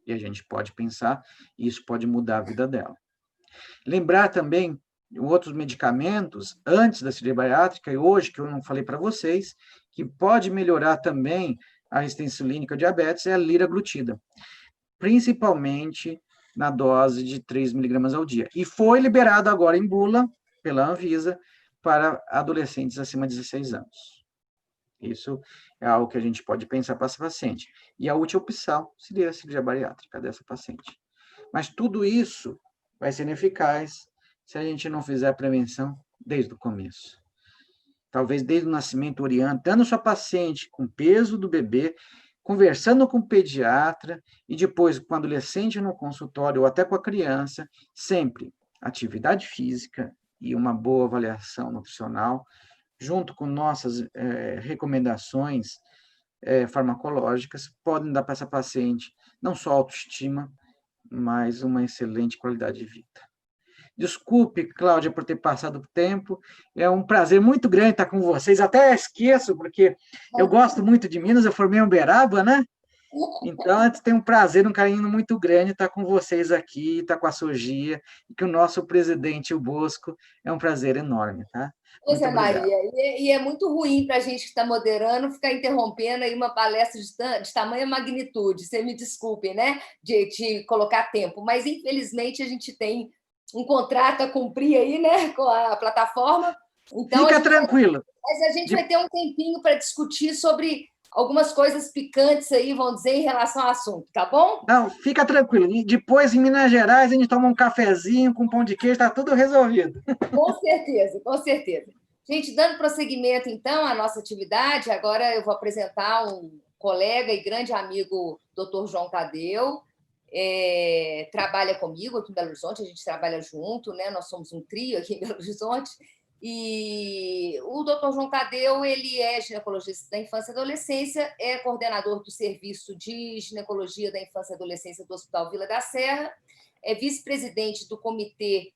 E a gente pode pensar, e isso pode mudar a vida dela. Lembrar também outros medicamentos antes da cirurgia bariátrica, e hoje, que eu não falei para vocês, que pode melhorar também a resistência insulínica ao diabetes, é a liraglutida, principalmente na dose de 3 miligramas ao dia. E foi liberado agora em bula, pela Anvisa, para adolescentes acima de 16 anos. Isso é algo que a gente pode pensar para essa paciente. E a última opção seria a cirurgia bariátrica dessa paciente. Mas tudo isso vai ser ineficaz se a gente não fizer a prevenção desde o começo. Talvez desde o nascimento, orientando sua paciente com o peso do bebê, conversando com o pediatra e depois com o adolescente no consultório ou até com a criança, sempre atividade física e uma boa avaliação nutricional, junto com nossas recomendações farmacológicas, podem dar para essa paciente não só autoestima, mas uma excelente qualidade de vida. Desculpe, Cláudia, por ter passado o tempo. É um prazer muito grande estar com vocês. Até esqueço, porque eu gosto muito de Minas, eu formei em Uberaba, né? Então, tem um prazer, um carinho muito grande estar com vocês aqui, estar com a Sogia, e que o nosso presidente, o Bosco, é um prazer enorme, tá? Pois é, Maria, e é muito ruim para a gente que está moderando ficar interrompendo aí uma palestra de tamanha magnitude. Você me desculpe, né, de colocar tempo, mas infelizmente a gente tem um contrato a cumprir aí, né, com a plataforma. Então, fica tranquilo. Mas a gente vai ter um tempinho para discutir sobre algumas coisas picantes aí, vão dizer, em relação ao assunto, tá bom? Não, fica tranquilo. E depois, em Minas Gerais, a gente toma um cafezinho com pão de queijo, está tudo resolvido. Com certeza, com certeza. Gente, dando prosseguimento, então, à nossa atividade, agora eu vou apresentar um colega e grande amigo, Dr. João Tadeu, trabalha comigo aqui em Belo Horizonte, a gente trabalha junto, né? Nós somos um trio aqui em Belo Horizonte, e o Dr. João Tadeu, ele é ginecologista da infância e adolescência, é coordenador do Serviço de Ginecologia da Infância e Adolescência do Hospital Vila da Serra, é vice-presidente do Comitê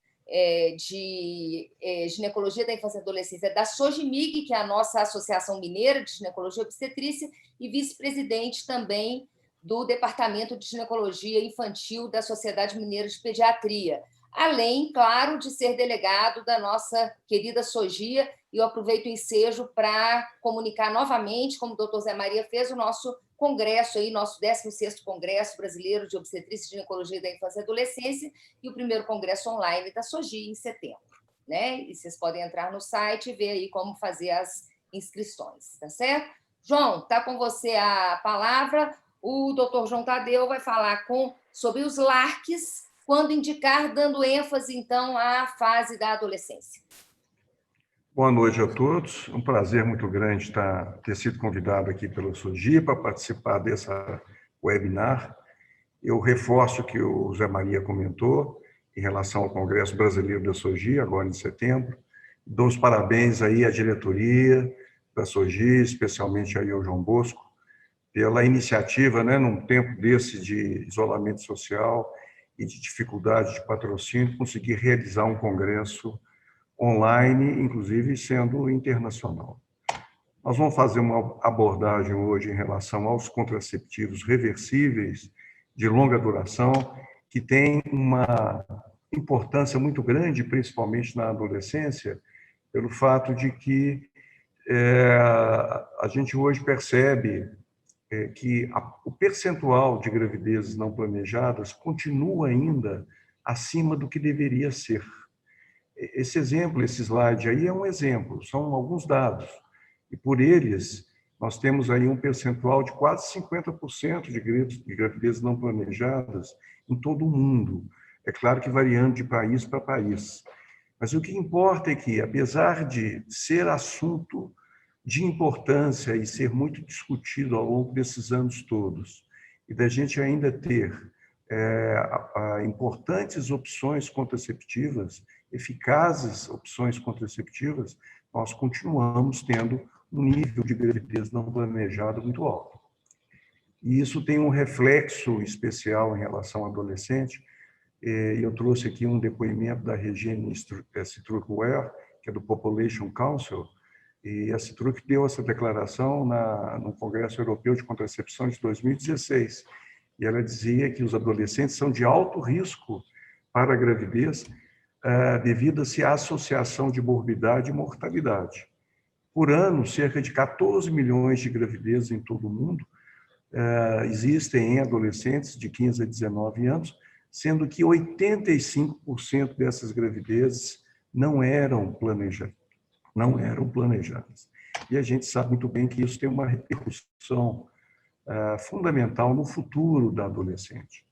de Ginecologia da Infância e Adolescência da SOGIMIG, que é a nossa Associação Mineira de Ginecologia e Obstetrícia, e vice-presidente também do Departamento de Ginecologia Infantil da Sociedade Mineira de Pediatria, além, claro, de ser delegado da nossa querida Sogia, e eu aproveito o ensejo para comunicar novamente, como o doutor Zé Maria fez, o nosso congresso, aí, nosso 16º Congresso Brasileiro de Obstetrícia e Ginecologia da Infância e Adolescência, e o primeiro congresso online da Sogia, em setembro. Né? E vocês podem entrar no site e ver aí como fazer as inscrições, tá certo? João, está com você a palavra. O doutor João Tadeu vai falar sobre os LARCs, quando indicar, dando ênfase, então, à fase da adolescência. Boa noite a todos. Um prazer muito grande ter sido convidado aqui pela SOGI para participar dessa webinar. Eu reforço o que o Zé Maria comentou em relação ao Congresso Brasileiro da SOGI, agora em setembro. Dou os parabéns aí à diretoria da SOGI, especialmente aí ao João Bosco, pela iniciativa, né, num tempo desse de isolamento social e de dificuldade de patrocínio, conseguir realizar um congresso online, inclusive sendo internacional. Nós vamos fazer uma abordagem hoje em relação aos contraceptivos reversíveis de longa duração, que tem uma importância muito grande, principalmente na adolescência, pelo fato de que a gente hoje percebe que o percentual de gravidezes não planejadas continua ainda acima do que deveria ser. Esse exemplo, esse slide aí é um exemplo, são alguns dados. E por eles, nós temos aí um percentual de quase 50% de gravidezes não planejadas em todo o mundo. É claro que variando de país para país. Mas o que importa é que, apesar de ser assunto de importância e ser muito discutido ao longo desses anos todos, e da gente ainda ter importantes opções contraceptivas, eficazes opções contraceptivas, nós continuamos tendo um nível de gravidez não planejada muito alto. E isso tem um reflexo especial em relação ao adolescente. Eu trouxe aqui um depoimento da Regine Struckware, que é do Population Council, e a Struck deu essa declaração no Congresso Europeu de Contracepção de 2016. E ela dizia que os adolescentes são de alto risco para a gravidez devido-se à associação de morbidade e mortalidade. Por ano, cerca de 14 milhões de gravidezes em todo o mundo existem em adolescentes de 15 a 19 anos, sendo que 85% dessas gravidezes não eram planejadas. E a gente sabe muito bem que isso tem uma repercussão fundamental no futuro da adolescente.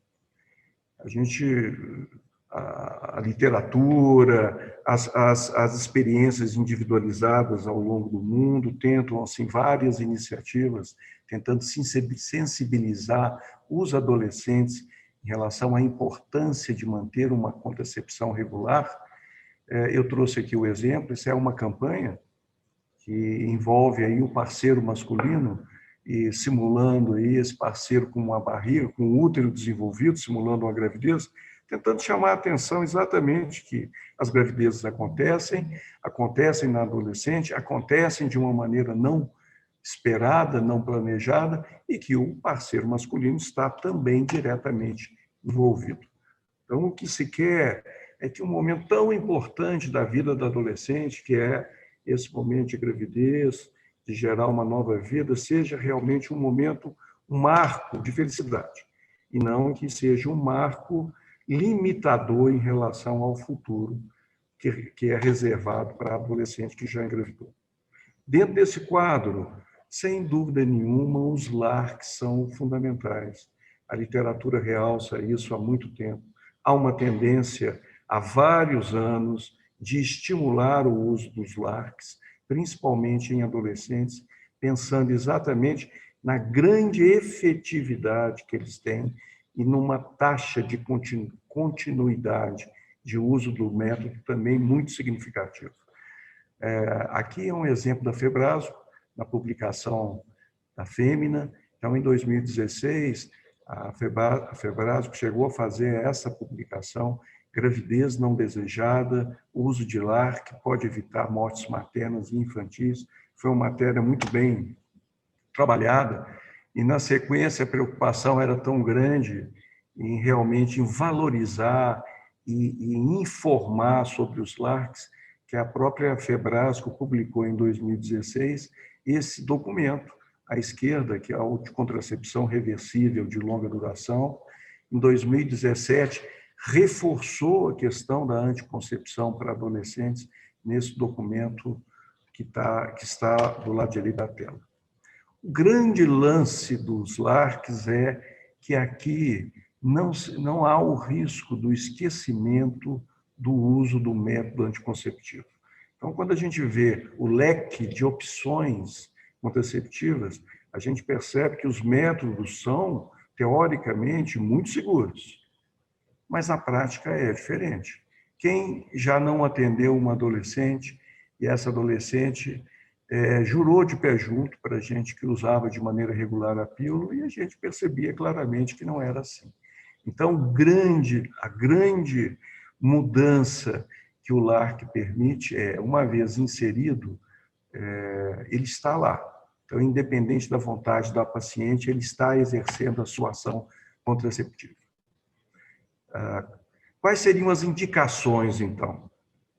A literatura, as experiências individualizadas ao longo do mundo tentam, assim, várias iniciativas tentando sensibilizar os adolescentes em relação à importância de manter uma contracepção regular. Eu trouxe aqui o exemplo, isso é uma campanha que envolve aí o parceiro masculino e simulando aí esse parceiro com uma barriga, com o útero desenvolvido, simulando uma gravidez, tentando chamar a atenção exatamente que as gravidezes acontecem na adolescente, acontecem de uma maneira não esperada, não planejada, e que o parceiro masculino está também diretamente envolvido. Então, o que se quer é que um momento tão importante da vida do adolescente, que é esse momento de gravidez, de gerar uma nova vida, seja realmente um momento, um marco de felicidade, e não que seja um marco limitador em relação ao futuro, que é reservado para a adolescente que já engravidou. Dentro desse quadro, sem dúvida nenhuma, os LARCs são fundamentais. A literatura realça isso há muito tempo. Há uma tendência, há vários anos, de estimular o uso dos LARCs, principalmente em adolescentes, pensando exatamente na grande efetividade que eles têm e numa taxa de continuidade de uso do método também muito significativo. Aqui é um exemplo da Febrasgo, na publicação da Fêmina. Então, em 2016, a Febrasgo chegou a fazer essa publicação, gravidez não desejada, uso de LAR, que pode evitar mortes maternas e infantis. Foi uma matéria muito bem trabalhada, e, na sequência, a preocupação era tão grande em realmente valorizar e informar sobre os LARCs, que a própria Febrasgo publicou em 2016 esse documento, à esquerda, que é o de contracepção reversível de longa duração. Em 2017, reforçou a questão da anticoncepção para adolescentes nesse documento que está do lado direito da tela. O grande lance dos LARCs é que aqui não há o risco do esquecimento do uso do método anticonceptivo. Então, quando a gente vê o leque de opções contraceptivas, a gente percebe que os métodos são, teoricamente, muito seguros, mas a prática é diferente. Quem já não atendeu uma adolescente, e essa adolescente jurou de pé junto para a gente que usava de maneira regular a pílula, e a gente percebia claramente que não era assim. Então, a grande mudança que o LARC permite é, uma vez inserido, ele está lá. Então, independente da vontade da paciente, ele está exercendo a sua ação contraceptiva. Quais seriam as indicações, então?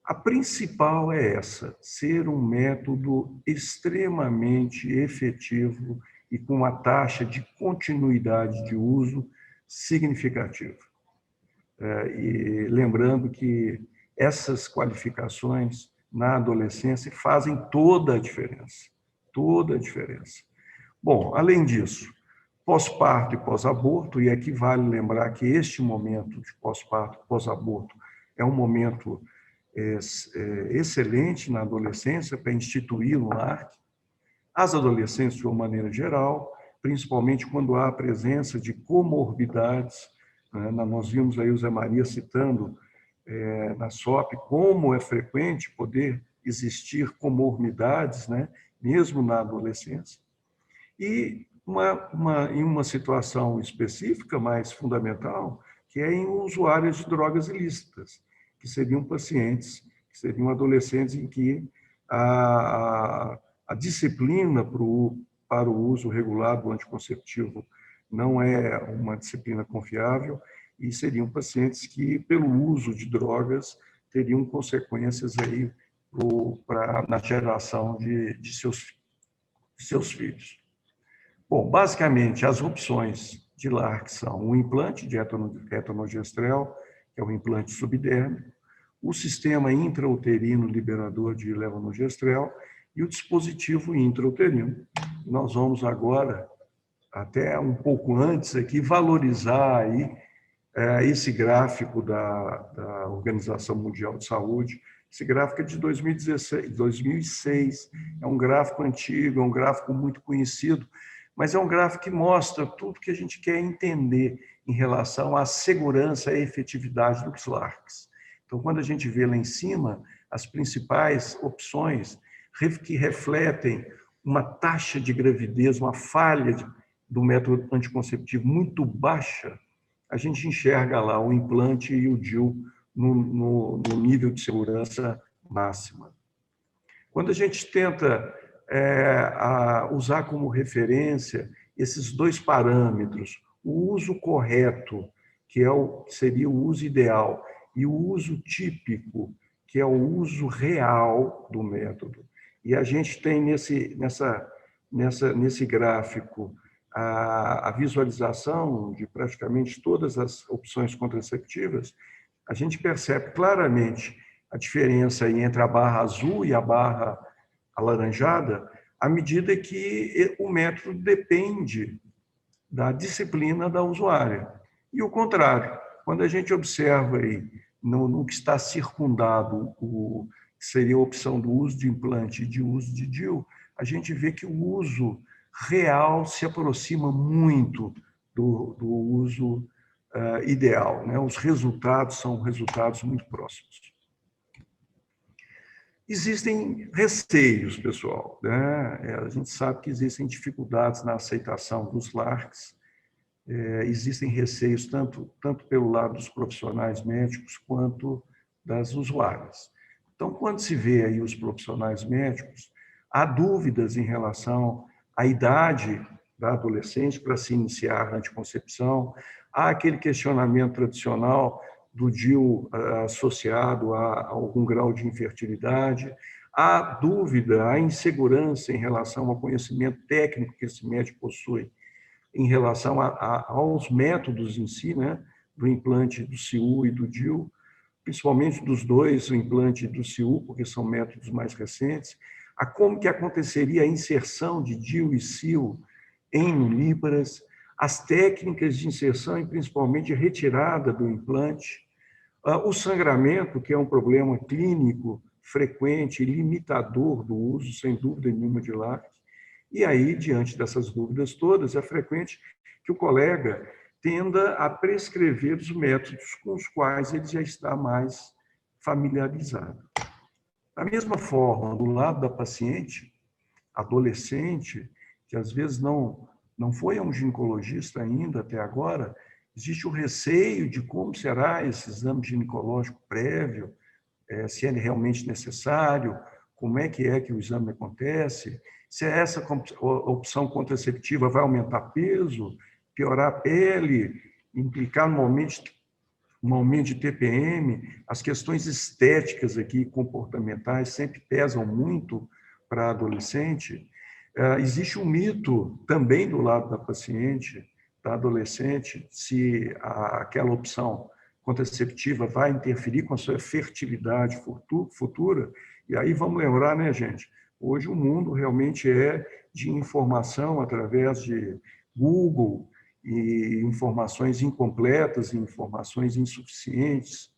A principal é essa, ser um método extremamente efetivo e com uma taxa de continuidade de uso significativa. E lembrando que essas qualificações na adolescência fazem toda a diferença. Toda a diferença. Bom, além disso, pós-parto e pós-aborto, e aqui vale lembrar que este momento de pós-parto e pós-aborto é um momento excelente na adolescência para instituir um LARC. As adolescentes, de uma maneira geral, principalmente quando há a presença de comorbidades, né? Nós vimos aí o Zé Maria citando na SOP como é frequente poder existir comorbidades, né? Mesmo na adolescência. E em uma situação específica, mais fundamental, que é em usuários de drogas ilícitas, que seriam pacientes, que seriam adolescentes em que a disciplina para o uso regular do anticonceptivo não é uma disciplina confiável e seriam pacientes que, pelo uso de drogas, teriam consequências aí na geração de seus filhos. Bom, basicamente, as opções de LARC são o implante de etonogestrel, que é o implante subdérmico, o sistema intrauterino liberador de levonorgestrel e o dispositivo intrauterino. Nós vamos agora, até um pouco antes aqui, valorizar aí esse gráfico da Organização Mundial de Saúde. Esse gráfico é de 2006, é um gráfico antigo, é um gráfico muito conhecido, mas é um gráfico que mostra tudo que a gente quer entender em relação à segurança e efetividade dos LARCs. Então, quando a gente vê lá em cima as principais opções que refletem uma taxa de gravidez, uma falha do método anticonceptivo muito baixa, a gente enxerga lá o implante e o DIU no nível de segurança máxima. Quando a gente tenta usar como referência esses dois parâmetros, o uso correto, que seria o uso ideal, e o uso típico, que é o uso real do método. E a gente tem nesse gráfico a visualização de praticamente todas as opções contraceptivas. A gente percebe claramente a diferença entre a barra azul e a barra alaranjada, à medida que o método depende da disciplina da usuária. E o contrário, quando a gente observa aí no que está circundado, que seria a opção do uso de implante e de uso de DIU, a gente vê que o uso real se aproxima muito do uso ideal, né? Os resultados são resultados muito próximos. Existem receios, pessoal, né? A gente sabe que existem dificuldades na aceitação dos LARCs, existem receios tanto pelo lado dos profissionais médicos quanto das usuárias. Então, quando se vê aí os profissionais médicos, há dúvidas em relação à idade da adolescente para se iniciar a anticoncepção, há aquele questionamento tradicional do DIU associado a algum grau de infertilidade, há dúvida, há insegurança em relação ao conhecimento técnico que esse médico possui em relação aos métodos em si, né, do implante do CIU e do DIU, principalmente dos dois, o implante do CIU, porque são métodos mais recentes, a como que aconteceria a inserção de DIU e CIU em nulíparas, as técnicas de inserção e principalmente retirada do implante, o sangramento, que é um problema clínico frequente e limitador do uso, sem dúvida nenhuma, de LARC. E aí, diante dessas dúvidas todas, é frequente que o colega tenda a prescrever os métodos com os quais ele já está mais familiarizado. Da mesma forma, do lado da paciente, adolescente, que às vezes não foi a um ginecologista ainda até agora, existe o receio de como será esse exame ginecológico prévio, se é realmente necessário, como é que o exame acontece, se essa opção contraceptiva vai aumentar peso, piorar a pele, implicar no aumento de TPM, as questões estéticas aqui, comportamentais, sempre pesam muito para a adolescente. Existe um mito também do lado da paciente, da adolescente, se aquela opção contraceptiva vai interferir com a sua fertilidade futura. E aí vamos lembrar, né, gente? Hoje o mundo realmente é de informação através de Google e informações incompletas e informações insuficientes.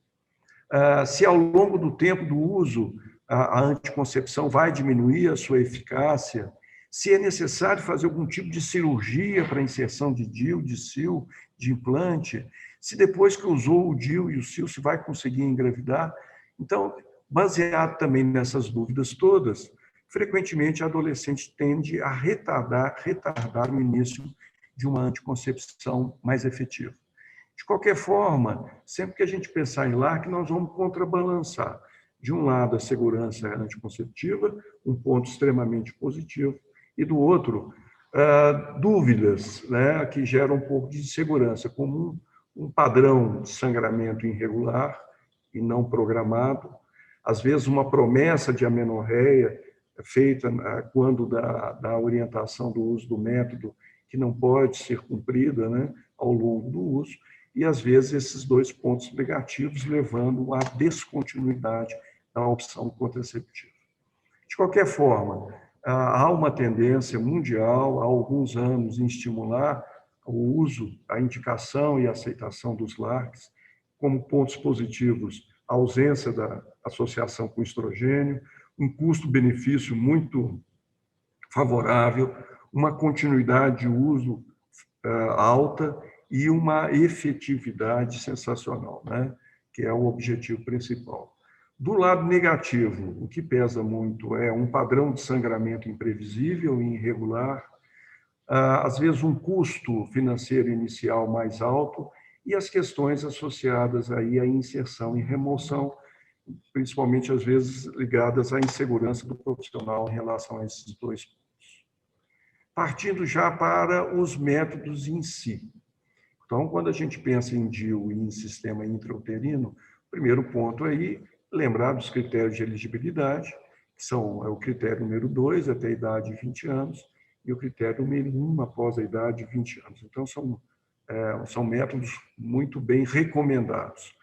Se ao longo do tempo do uso a anticoncepção vai diminuir a sua eficácia, se é necessário fazer algum tipo de cirurgia para inserção de DIU, de CIU, de implante, se depois que usou o DIU e o CIU se vai conseguir engravidar. Então, baseado também nessas dúvidas todas, frequentemente a adolescente tende a retardar o início de uma anticoncepção mais efetiva. De qualquer forma, sempre que a gente pensar em LARC, nós vamos contrabalançar. De um lado, a segurança anticonceptiva, um ponto extremamente positivo, e do outro, dúvidas, né, que geram um pouco de insegurança, como um padrão de sangramento irregular e não programado, às vezes uma promessa de amenorreia feita quando da orientação do uso do método, que não pode ser cumprida, né, ao longo do uso, e às vezes esses dois pontos negativos levando à descontinuidade da opção contraceptiva. De qualquer forma, há uma tendência mundial há alguns anos em estimular o uso, a indicação e a aceitação dos LARCs, como pontos positivos a ausência da associação com estrogênio, um custo-benefício muito favorável, uma continuidade de uso alta e uma efetividade sensacional, né? Que é o objetivo principal. Do lado negativo, o que pesa muito é um padrão de sangramento imprevisível e irregular, às vezes um custo financeiro inicial mais alto e as questões associadas aí à inserção e remoção, principalmente às vezes ligadas à insegurança do profissional em relação a esses dois pontos. Partindo já para os métodos em si. Então, quando a gente pensa em DIU e em sistema intrauterino, o primeiro ponto aí, lembrar dos critérios de elegibilidade, que são o critério número 2, até a idade de 20 anos, e o critério número 1, após a idade de 20 anos. Então, são métodos muito bem recomendados.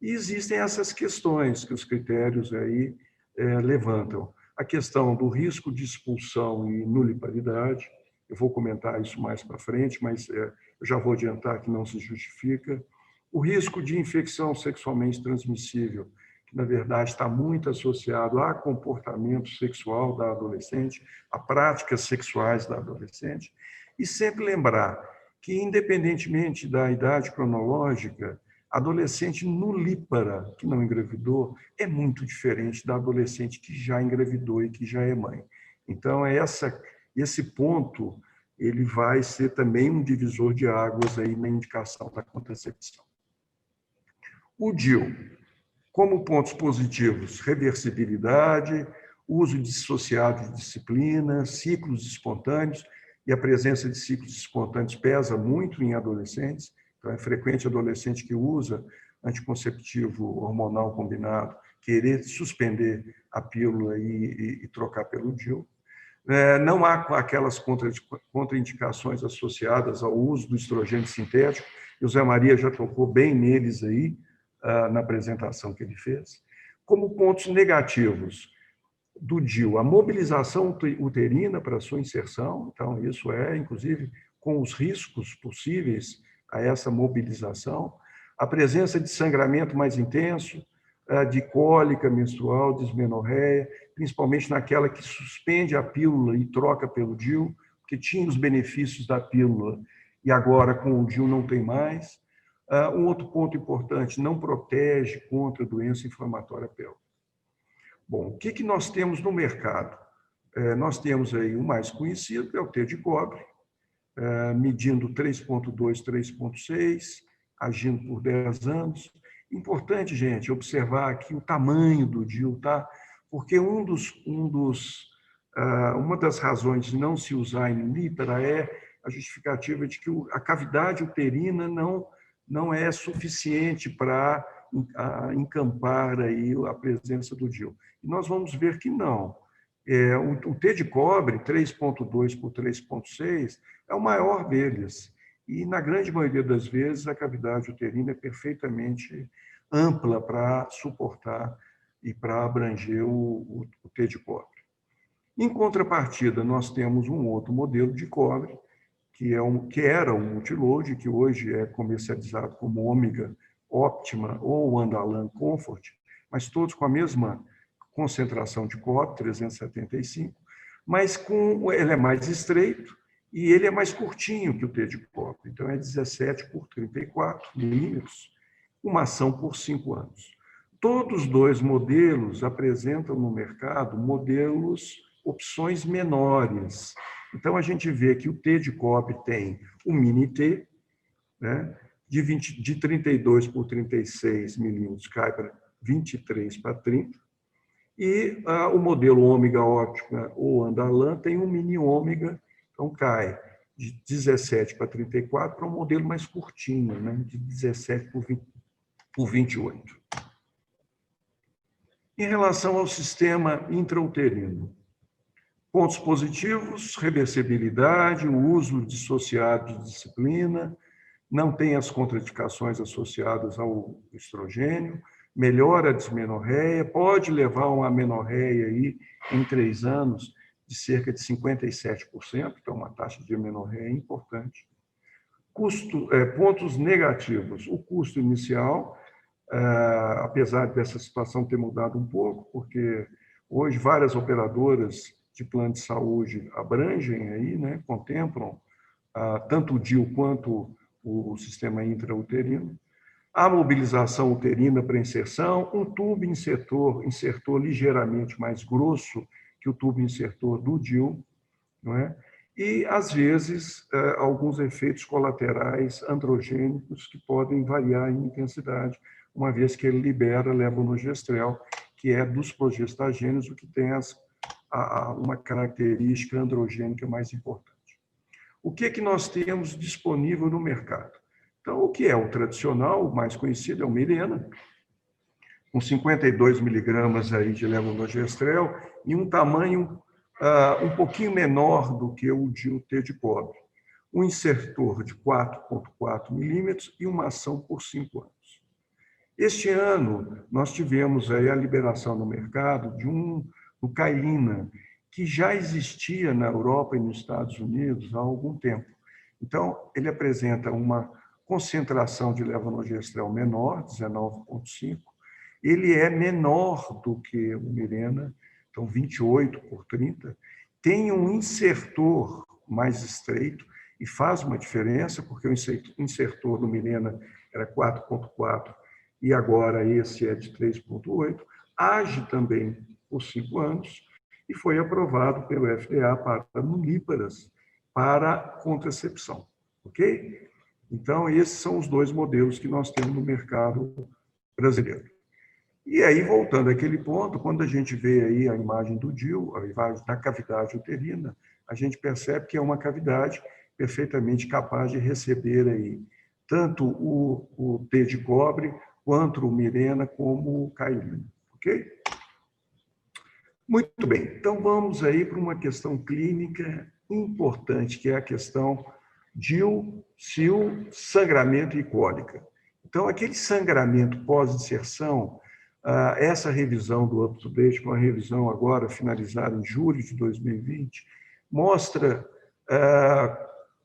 E existem essas questões que os critérios aí levantam. A questão do risco de expulsão e nuliparidade, eu vou comentar isso mais para frente, mas eu já vou adiantar que não se justifica. O risco de infecção sexualmente transmissível, que na verdade está muito associado a comportamento sexual da adolescente, a práticas sexuais da adolescente, e sempre lembrar que, independentemente da idade cronológica, a adolescente nulípara, que não engravidou, é muito diferente da adolescente que já engravidou e que já é mãe. Então, esse ponto ele vai ser também um divisor de águas aí na indicação da contracepção. O DIU, como pontos positivos, reversibilidade, uso dissociado de disciplina, ciclos espontâneos, e a presença de ciclos espontâneos pesa muito em adolescentes, então é frequente adolescente que usa anticonceptivo hormonal combinado querer suspender a pílula e trocar pelo DIU. Não há aquelas contraindicações associadas ao uso do estrogênio sintético, e o Zé Maria já tocou bem neles aí, na apresentação que ele fez. Como pontos negativos do DIU, a mobilização uterina para sua inserção, então isso inclusive, com os riscos possíveis a essa mobilização, a presença de sangramento mais intenso, de cólica menstrual, dismenorreia, principalmente naquela que suspende a pílula e troca pelo DIU, que tinha os benefícios da pílula e agora com o DIU não tem mais. Um outro ponto importante, não protege contra doença inflamatória pélvica. Bom, o que nós temos no mercado? Nós temos aí o mais conhecido, que é o T de cobre, medindo 3,2, 3,6, agindo por 10 anos. Importante, gente, observar aqui o tamanho do DIU, tá? Porque uma das razões de não se usar em lípara é a justificativa de que a cavidade uterina não é suficiente para encampar aí a presença do DIU. E nós vamos ver que não. O T de cobre, 3,2 por 3,6, é o maior deles. E, na grande maioria das vezes, a cavidade uterina é perfeitamente ampla para suportar e para abranger o T de cobre. Em contrapartida, nós temos um outro modelo de cobre, que era um multiload, que hoje é comercializado como Ômega Optima ou Andalan Comfort, mas todos com a mesma concentração de cobre, 375, mas ele é mais estreito e ele é mais curtinho que o T de cobre. Então, é 17 por 34 milímetros, uma ação por 5 anos. Todos os dois modelos apresentam no mercado modelos opções menores. Então, a gente vê que o T de cobre tem o mini T, né? De 32 por 36 milímetros cai para 23 para 30, e o modelo ômega óptica ou Andalan tem um mini ômega, então cai de 17 para 34 para um modelo mais curtinho, né? De 17 por 28. Em relação ao sistema intrauterino, pontos positivos: reversibilidade, o uso dissociado de disciplina, não tem as contraindicações associadas ao estrogênio, melhora a dismenorreia, pode levar a uma amenorreia aí, em 3 anos de cerca de 57%, que é uma taxa de amenorreia importante. Pontos negativos: o custo inicial, apesar dessa situação ter mudado um pouco, porque hoje várias operadoras de plano de saúde abrangem aí, né, contemplam tanto o DIU quanto o sistema intrauterino. A mobilização uterina para inserção, um tubo insertor ligeiramente mais grosso que o tubo insertor do DIU, não é? E, às vezes, alguns efeitos colaterais androgênicos que podem variar em intensidade, uma vez que ele libera levonorgestrel, que é dos progestagênios, o que tem uma característica androgênica mais importante. O que nós temos disponível no mercado? Então, o que é o tradicional, o mais conhecido, é o Mirena, com 52 miligramas aí de levonorgestrel e um tamanho um pouquinho menor do que o DIU-T de cobre. Um insertor de 4,4 milímetros e uma ação por 5 anos. Este ano, nós tivemos aí a liberação no mercado do Cailina, que já existia na Europa e nos Estados Unidos há algum tempo. Então, ele apresenta uma concentração de levonorgestrel menor, 19,5. Ele é menor do que o Mirena, então 28 por 30. Tem um insertor mais estreito e faz uma diferença, porque o insertor do Mirena era 4,4 e agora esse é de 3,8. Age também por 5 anos e foi aprovado pelo FDA para nulíparas para contracepção, ok? Então, esses são os 2 modelos que nós temos no mercado brasileiro. E aí, voltando àquele ponto, quando a gente vê aí a imagem do DIU, a imagem da cavidade uterina, a gente percebe que é uma cavidade perfeitamente capaz de receber aí tanto o T de cobre, quanto o Mirena, como o Cailina, ok? Muito bem, então vamos aí para uma questão clínica importante, que é a questão DIU, SIU, sangramento e cólica. Então, aquele sangramento pós-inserção, essa revisão do UpToDate, com a revisão agora finalizada em julho de 2020, mostra,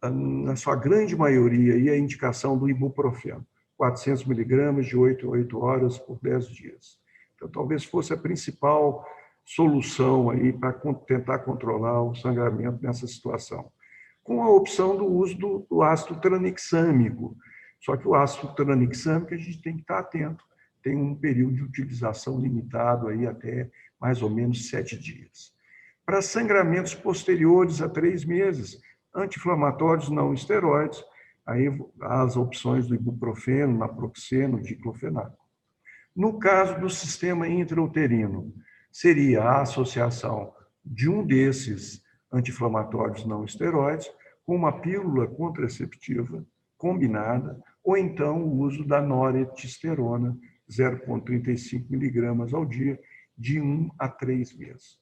na sua grande maioria, aí, a indicação do ibuprofeno, 400 miligramas de 8 a 8 horas por 10 dias. Então, talvez fosse a principal solução aí para tentar controlar o sangramento nessa situação, com a opção do uso do ácido tranexâmico. Só que o ácido tranexâmico a gente tem que estar atento, tem um período de utilização limitado aí até mais ou menos 7 dias. Para sangramentos posteriores a 3 meses, anti-inflamatórios não esteroides, aí as opções do ibuprofeno, naproxeno, diclofenaco. No caso do sistema intrauterino, seria a associação de um desses anti-inflamatórios não esteroides com uma pílula contraceptiva combinada, ou então o uso da noretisterona, 0,35 miligramas ao dia, de 1 a 3 meses.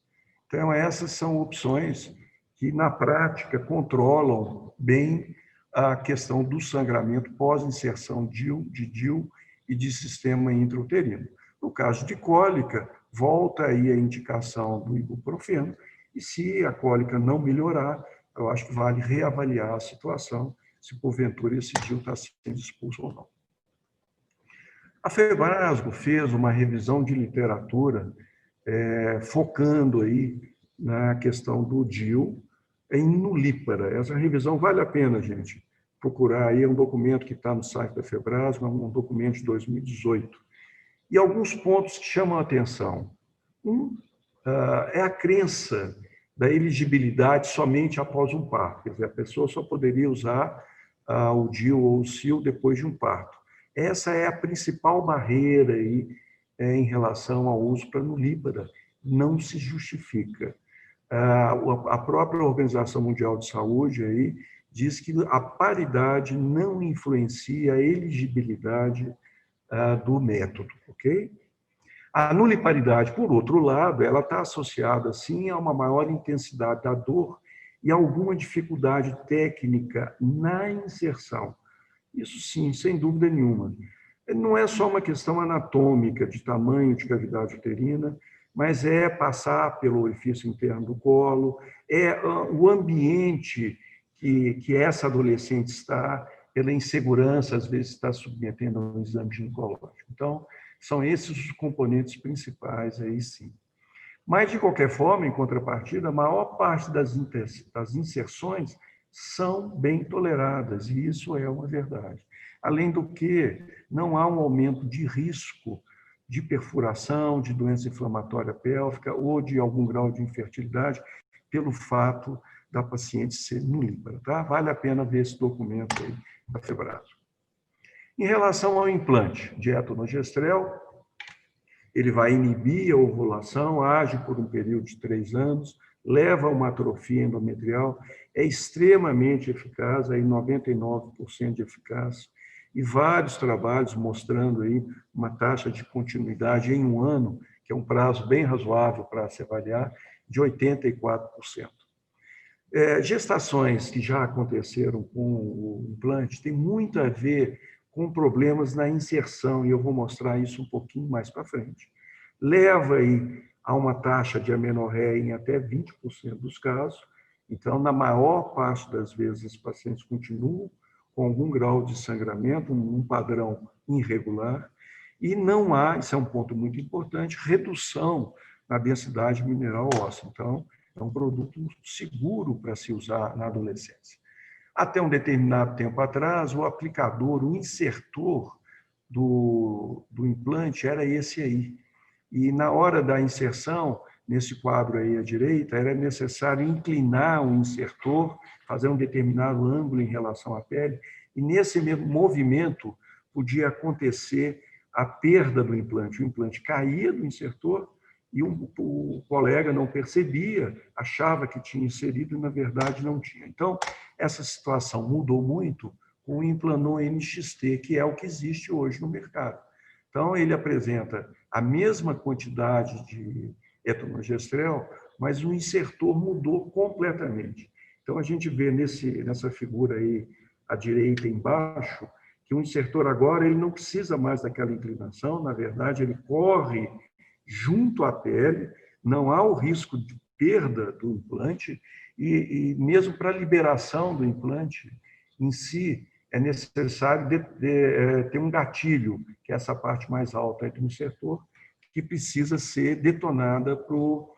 Então, essas são opções que, na prática, controlam bem a questão do sangramento pós-inserção de DIU e de sistema intrauterino. No caso de cólica, volta aí a indicação do ibuprofeno, e se a cólica não melhorar, eu acho que vale reavaliar a situação, se porventura esse DIU está sendo expulso ou não. A Febrasgo fez uma revisão de literatura focando aí na questão do DIU em nulípara. Essa revisão vale a pena, gente, procurar aí, é um documento que está no site da Febrasgo, é um documento de 2018. E alguns pontos que chamam a atenção. É a crença da elegibilidade somente após um parto. Quer dizer, a pessoa só poderia usar o DIU ou o SIL depois de um parto. Essa é a principal barreira aí, em relação ao uso pranulípara. Não se justifica. A própria Organização Mundial de Saúde aí diz que a paridade não influencia a elegibilidade do método, ok? A nuliparidade, por outro lado, ela está associada, sim, a uma maior intensidade da dor e alguma dificuldade técnica na inserção. Isso sim, sem dúvida nenhuma. Não é só uma questão anatômica de tamanho de cavidade uterina, mas é passar pelo orifício interno do colo, é o ambiente que essa adolescente está, pela insegurança, às vezes está submetendo a um exame ginecológico. Então, são esses os componentes principais aí, sim. Mas, de qualquer forma, em contrapartida, a maior parte das inserções são bem toleradas, e isso é uma verdade. Além do que, não há um aumento de risco de perfuração, de doença inflamatória pélvica ou de algum grau de infertilidade pelo fato da paciente ser nulípara. Tá? Vale a pena ver esse documento aí da Febraso. Em relação ao implante de etonogestrel, ele vai inibir a ovulação, age por um período de 3 anos, leva a uma atrofia endometrial, é extremamente eficaz, aí 99% de eficácia, e vários trabalhos mostrando aí uma taxa de continuidade em 1 ano, que é um prazo bem razoável para se avaliar, de 84%. Gestações que já aconteceram com o implante têm muito a ver com problemas na inserção, e eu vou mostrar isso um pouquinho mais para frente. Leva aí a uma taxa de amenorreia em até 20% dos casos. Então, na maior parte das vezes, os pacientes continuam com algum grau de sangramento, um padrão irregular, e não há, isso é um ponto muito importante, redução na densidade mineral óssea. Então, é um produto seguro para se usar na adolescência. Até um determinado tempo atrás, o aplicador, o insertor do implante era esse aí. E na hora da inserção, nesse quadro aí à direita, era necessário inclinar o insertor, fazer um determinado ângulo em relação à pele, e nesse mesmo movimento podia acontecer a perda do implante. O implante caía do insertor e o colega não percebia, achava que tinha inserido e, na verdade, não tinha. Então, essa situação mudou muito com o Implanon NXT, que é o que existe hoje no mercado. Então, ele apresenta a mesma quantidade de etonogestrel, mas o insertor mudou completamente. Então, a gente vê nessa figura aí, à direita embaixo, que o insertor agora ele não precisa mais daquela inclinação, na verdade, ele corre junto à pele, não há o risco de perda do implante, e mesmo para a liberação do implante em si, é necessário ter um gatilho, que é essa parte mais alta do insertor, que precisa ser detonada para o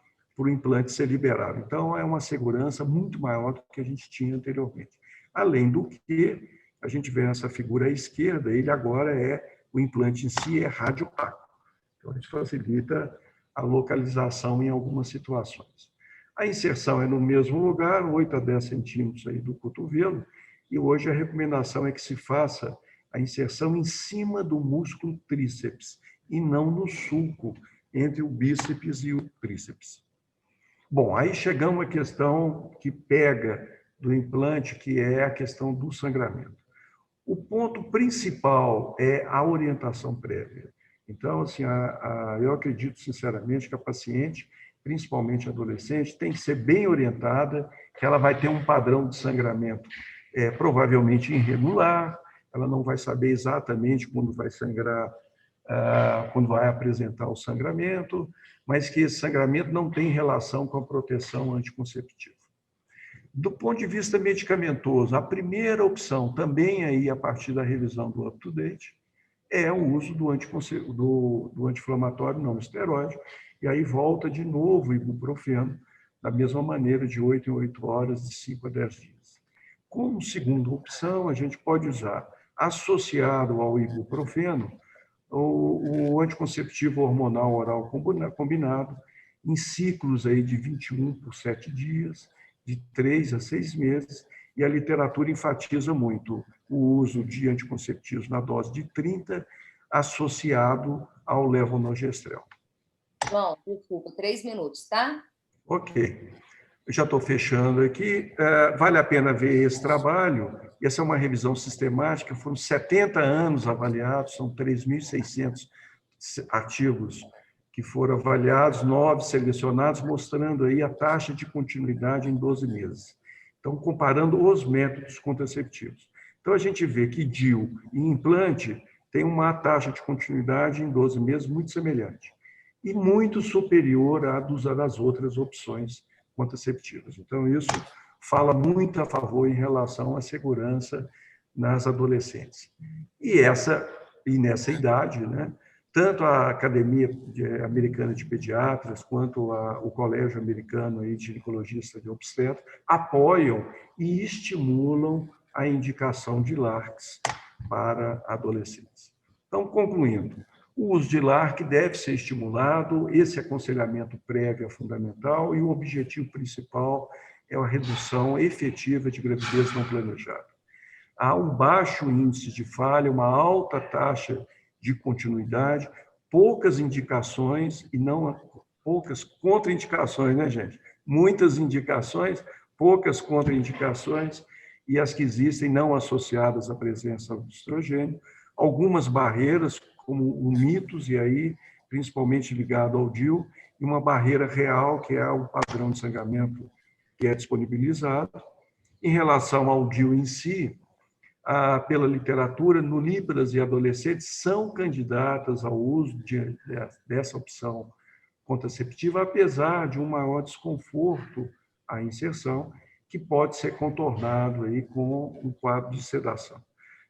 implante ser liberado. Então, é uma segurança muito maior do que a gente tinha anteriormente. Além do que, a gente vê nessa figura à esquerda, ele agora o implante em si é radiopaco. Então, isso facilita a localização em algumas situações. A inserção é no mesmo lugar, 8 a 10 centímetros aí do cotovelo, e hoje a recomendação é que se faça a inserção em cima do músculo tríceps e não no sulco entre o bíceps e o tríceps. Bom, aí chegamos à questão que pega do implante, que é a questão do sangramento. O ponto principal é a orientação prévia. Então, assim, eu acredito sinceramente que a paciente, principalmente a adolescente, tem que ser bem orientada, que ela vai ter um padrão de sangramento provavelmente irregular, ela não vai saber exatamente quando vai sangrar, quando vai apresentar o sangramento, mas que esse sangramento não tem relação com a proteção anticonceptiva. Do ponto de vista medicamentoso, a primeira opção, também aí a partir da revisão do up-to-date, é o uso do anti-inflamatório não esteroide, e aí volta de novo o ibuprofeno, da mesma maneira, de 8 em 8 horas, de 5 a 10 dias. Como segunda opção, a gente pode usar, associado ao ibuprofeno, o anticonceptivo hormonal oral combinado, em ciclos aí de 21 por 7 dias, de 3 a 6 meses, e a literatura enfatiza muito o uso de anticonceptivos na dose de 30, associado ao levonorgestrel. João, desculpa, 3 minutos, tá? Ok. Eu já estou fechando aqui. Vale a pena ver esse trabalho. Essa é uma revisão sistemática. Foram 70 anos avaliados, são 3.600 artigos que foram avaliados, 9 selecionados, mostrando aí a taxa de continuidade em 12 meses. Então, comparando os métodos contraceptivos. Então, a gente vê que DIU e implante tem uma taxa de continuidade em 12 meses muito semelhante e muito superior à das outras opções contraceptivas. Então, isso fala muito a favor em relação à segurança nas adolescentes. E nessa idade, né, tanto a Academia Americana de Pediatras quanto o Colégio Americano de Ginecologistas e Obstetras apoiam e estimulam a indicação de LARCs para adolescentes. Então, concluindo, o uso de LARC deve ser estimulado, esse aconselhamento prévio é fundamental e o objetivo principal é a redução efetiva de gravidez não planejada. Há um baixo índice de falha, uma alta taxa de continuidade, poucas indicações e não poucas contraindicações, né, gente? Muitas indicações, poucas contraindicações e as que existem não associadas à presença do estrogênio, algumas barreiras, como o mitos, e aí principalmente ligado ao DIU, e uma barreira real, que é o padrão de sangramento que é disponibilizado. Em relação ao DIU em si, pela literatura, nulíparas e adolescentes são candidatas ao uso dessa opção contraceptiva, apesar de um maior desconforto à inserção, que pode ser contornado aí com um quadro de sedação.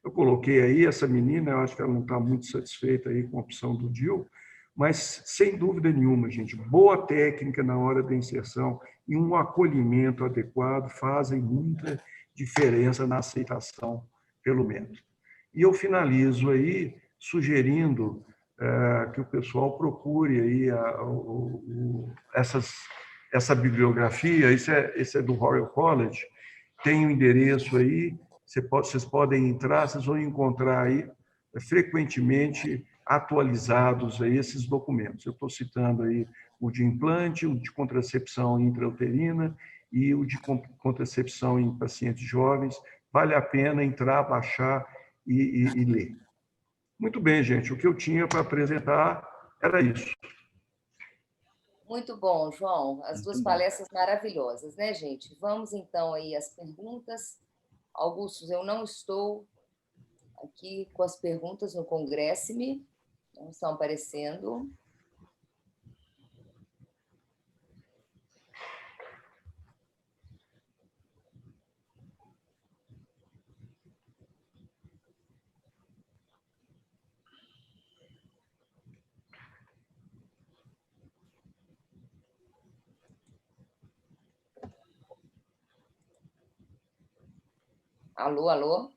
Eu coloquei aí essa menina, eu acho que ela não está muito satisfeita aí com a opção do DIU, mas, sem dúvida nenhuma, gente, boa técnica na hora da inserção e um acolhimento adequado fazem muita diferença na aceitação pelo método. E eu finalizo aí sugerindo que o pessoal procure aí essa bibliografia, esse é do Royal College, tem o endereço aí, vocês podem entrar, vocês vão encontrar aí frequentemente atualizados aí esses documentos. Eu estou citando aí o de implante, o de contracepção intrauterina e o de contracepção em pacientes jovens. Vale a pena entrar, baixar e ler. Muito bem, gente. O que eu tinha para apresentar era isso. Muito bom, João. As duas palestras maravilhosas, né, gente? Vamos, então, aí às perguntas. Augusto, eu não estou aqui com as perguntas no Congresso-me, não estão aparecendo. Alô, alô?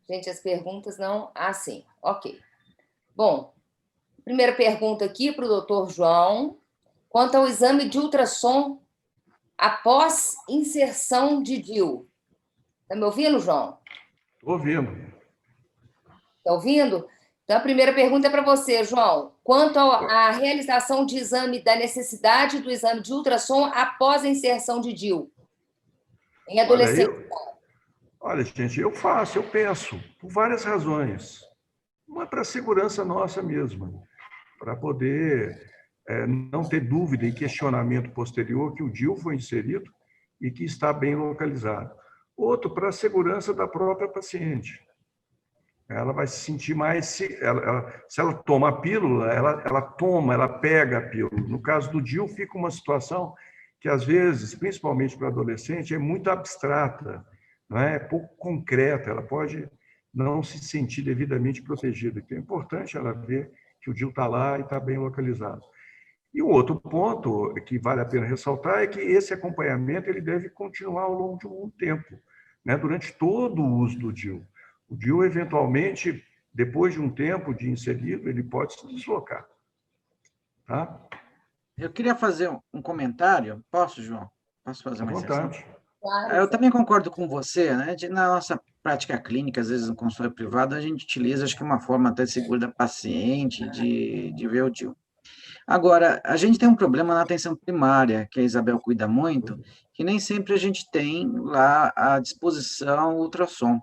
Gente, as perguntas não... Ah, sim. Ok. Bom, primeira pergunta aqui para o doutor João. Quanto ao exame de ultrassom após inserção de DIU. Está me ouvindo, João? Estou ouvindo. Está ouvindo? Então, a primeira pergunta é para você, João. Quanto à realização de exame, da necessidade do exame de ultrassom após a inserção de DIU em adolescentes? Olha, gente, eu faço, eu peço, por várias razões. Uma para a segurança nossa mesma, para poder não ter dúvida e questionamento posterior que o DIU foi inserido e que está bem localizado. Outro, para a segurança da própria paciente. Ela vai se sentir mais... Se ela toma a pílula, ela pega a pílula. No caso do DIU, fica uma situação que, às vezes, principalmente para adolescente, é muito abstrata, não é pouco concreta, ela pode não se sentir devidamente protegida. Então, é importante ela ver que o DIU está lá e está bem localizado. E um outro ponto que vale a pena ressaltar é que esse acompanhamento ele deve continuar ao longo de um tempo, né? Durante todo o uso do DIU. O DIU, eventualmente, depois de um tempo de inserido, ele pode se deslocar. Tá? Eu queria fazer um comentário. Posso, João? Posso fazer À uma inserção? vontade. Claro, Eu também concordo com você, né? Na nossa prática clínica, às vezes no consultório privado, a gente utiliza, acho que uma forma até segura da paciente de ver o DIU. Agora, a gente tem um problema na atenção primária, que a Isabel cuida muito, que nem sempre a gente tem lá à disposição o ultrassom,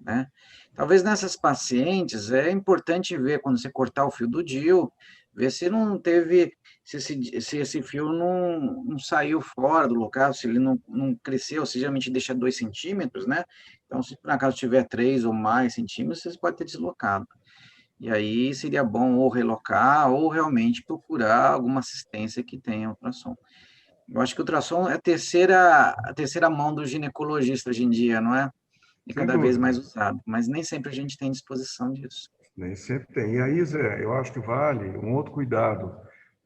né? Talvez nessas pacientes é importante ver, quando você cortar o fio do DIU, ver se não teve, se esse fio não saiu fora do local, se ele não cresceu, se geralmente deixa 2 centímetros, né? Então, se por acaso tiver 3 ou mais centímetros, você pode ter deslocado. E aí seria bom ou relocar ou realmente procurar alguma assistência que tenha ultrassom. Eu acho que o ultrassom é a terceira mão do ginecologista hoje em dia, não é? É Sem cada vez mais dúvida. usado, mas nem sempre a gente tem disposição disso. Nem sempre tem. E aí, Zé, eu acho que vale um outro cuidado.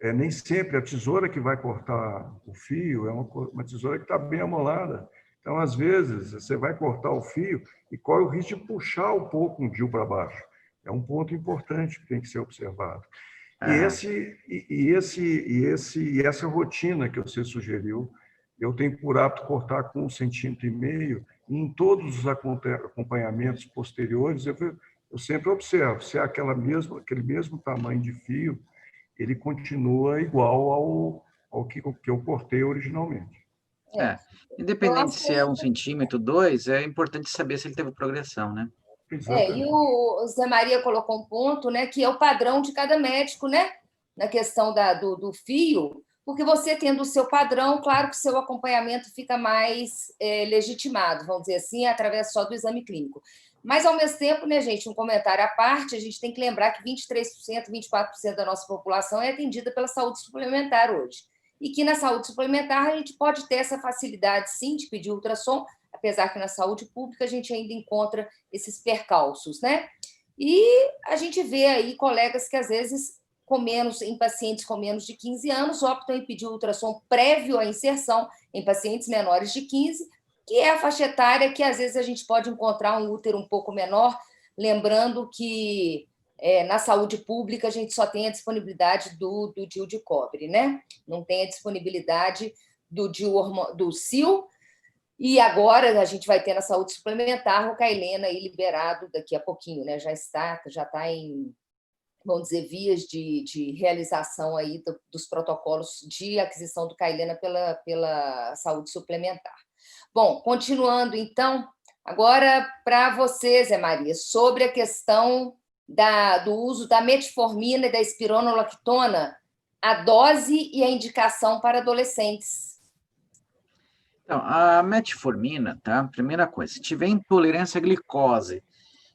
Nem sempre a tesoura que vai cortar o fio é uma tesoura que está bem amolada. Então, às vezes, você vai cortar o fio e corre o risco de puxar um pouco um DIU para baixo. É um ponto importante que tem que ser observado. É, E essa rotina que você sugeriu, eu tenho por hábito cortar com 1,5 centímetros, e em todos os acompanhamentos posteriores, eu sempre observo se é aquele mesmo tamanho de fio, ele continua igual ao que eu cortei originalmente. é. Eu Independente acho se é que 1 centímetro, 2, é importante saber se ele teve progressão, né? e Exatamente. o Zé Maria colocou um ponto, né, que é o padrão de cada médico, né, na questão do fio, porque você tendo o seu padrão, claro que o seu acompanhamento fica mais legitimado, vamos dizer assim, através só do exame clínico. Mas, ao mesmo tempo, né, gente, um comentário à parte, a gente tem que lembrar que 23%, 24% da nossa população é atendida pela saúde suplementar hoje. E que na saúde suplementar a gente pode ter essa facilidade, sim, de pedir ultrassom, apesar que na saúde pública a gente ainda encontra esses percalços, né? E a gente vê aí colegas que, às vezes, em pacientes com menos de 15 anos, optam em pedir ultrassom prévio à inserção em pacientes menores de 15, que é a faixa etária que, às vezes, a gente pode encontrar um útero um pouco menor, lembrando que na saúde pública a gente só tem a disponibilidade do DIU de cobre, né? Não tem a disponibilidade do SIL, e agora a gente vai ter na saúde suplementar o Cailena aí liberado daqui a pouquinho, né? Já está em, vamos dizer, vias de realização aí dos protocolos de aquisição do Cailena pela saúde suplementar. Bom, continuando então, agora para você, Zé Maria, sobre a questão do uso da metformina e da espironolactona, a dose e a indicação para adolescentes. Então, a metformina, tá? Primeira coisa, se tiver intolerância à glicose,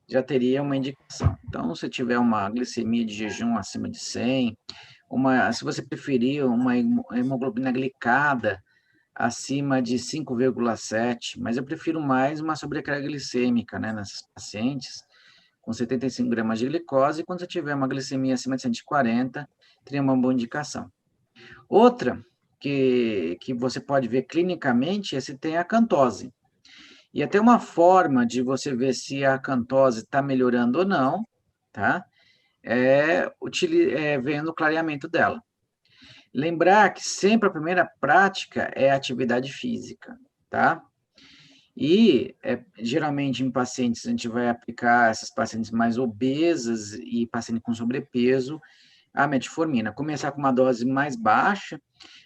já teria uma indicação. Então, se tiver uma glicemia de jejum acima de 100, se você preferir, uma hemoglobina glicada acima de 5,7, mas eu prefiro mais uma sobrecarga glicêmica, né, nessas pacientes, com 75 gramas de glicose, e quando você tiver uma glicemia acima de 140, teria uma boa indicação. Outra que você pode ver clinicamente é se tem acantose. E até uma forma de você ver se a acantose está melhorando ou não, tá? Vendo o clareamento dela. Lembrar que sempre a primeira prática é a atividade física, tá? E, geralmente, em pacientes, a gente vai aplicar essas pacientes mais obesas e pacientes com sobrepeso, a metformina. Começar com uma dose mais baixa,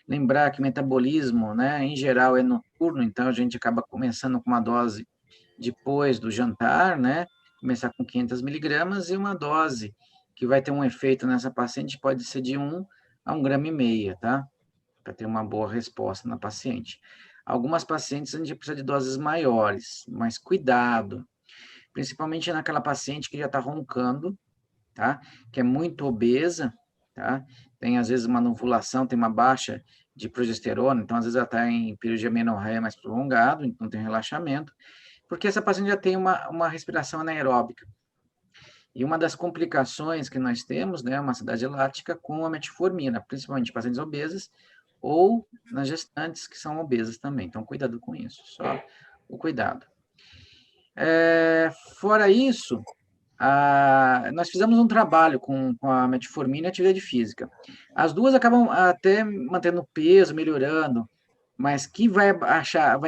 lembrar que o metabolismo, né, em geral, é noturno, então a gente acaba começando com uma dose depois do jantar, né, começar com 500 miligramas, e uma dose que vai ter um efeito nessa paciente pode ser de 1 a 1,5 grama, tá? Para ter uma boa resposta na paciente. Algumas pacientes a gente precisa de doses maiores, mas cuidado, principalmente naquela paciente que já está roncando, tá? Que é muito obesa, tá? Tem, às vezes, uma anovulação, tem uma baixa de progesterona, então, às vezes, ela está em período de amenorreia mais prolongado, então tem relaxamento, porque essa paciente já tem uma respiração anaeróbica. E uma das complicações que nós temos, né, é uma ansiedade lática com a metformina, principalmente em pacientes obesas ou nas gestantes que são obesas também. Então, cuidado com isso, só o cuidado. Fora isso, nós fizemos um trabalho com a metformina e a atividade física. As duas acabam até mantendo peso, melhorando, mas que vai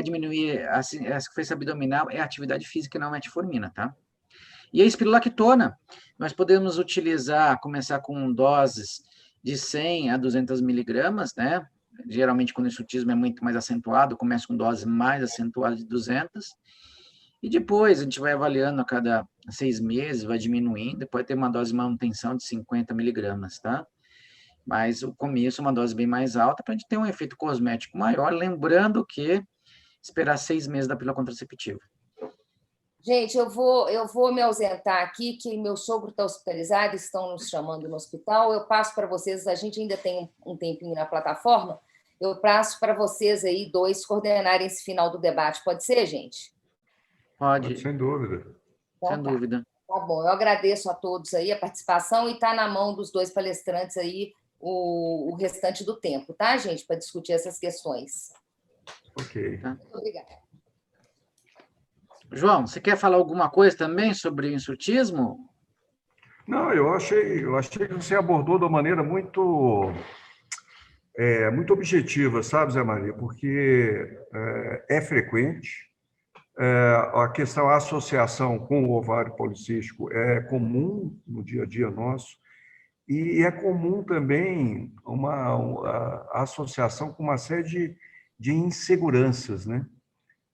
diminuir a frequência abdominal é a atividade física e não a metformina, tá? E a espirulactona, nós podemos utilizar, começar com doses de 100 a 200 miligramas, né? Geralmente, quando o insutismo é muito mais acentuado, começa com doses mais acentuadas de 200, e depois a gente vai avaliando a cada 6 meses, vai diminuindo, depois tem uma dose de manutenção de 50 miligramas, tá? Mas o começo é uma dose bem mais alta para a gente ter um efeito cosmético maior, lembrando que esperar 6 meses da pílula contraceptiva. Gente, eu vou me ausentar aqui, que meu sogro está hospitalizado, estão nos chamando no hospital. Eu passo para vocês, a gente ainda tem um tempinho na plataforma, eu passo para vocês aí, dois, coordenarem esse final do debate. Pode ser, gente? Pode. Sem dúvida. Então, sem dúvida. Tá bom, eu agradeço a todos aí a participação e está na mão dos dois palestrantes aí o restante do tempo, tá, gente? Para discutir essas questões. Ok. Tá. Muito obrigada. João, você quer falar alguma coisa também sobre o insutismo? Não, eu achei que você abordou de uma maneira muito objetiva, sabe, Zé Maria? Porque é frequente, a questão da associação com o ovário policístico é comum no dia a dia nosso, e é comum também a associação com uma série de inseguranças, né?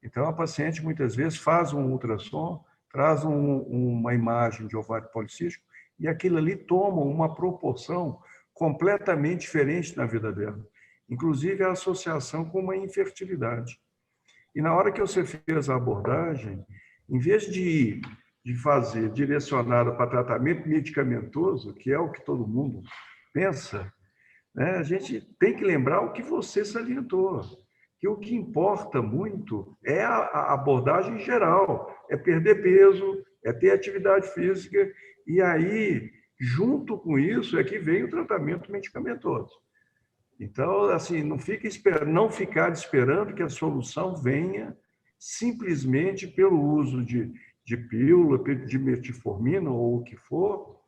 Então, a paciente, muitas vezes, faz um ultrassom, traz uma imagem de ovário policístico e aquilo ali toma uma proporção completamente diferente na vida dela. Inclusive, a associação com uma infertilidade. E na hora que você fez a abordagem, em vez de fazer direcionado para tratamento medicamentoso, que é o que todo mundo pensa, né, a gente tem que lembrar o que você salientou, que o que importa muito é a abordagem geral, é perder peso, é ter atividade física, e aí, junto com isso, é que vem o tratamento medicamentoso. Então, assim, não ficar esperando que a solução venha simplesmente pelo uso de pílula, de metformina ou o que for,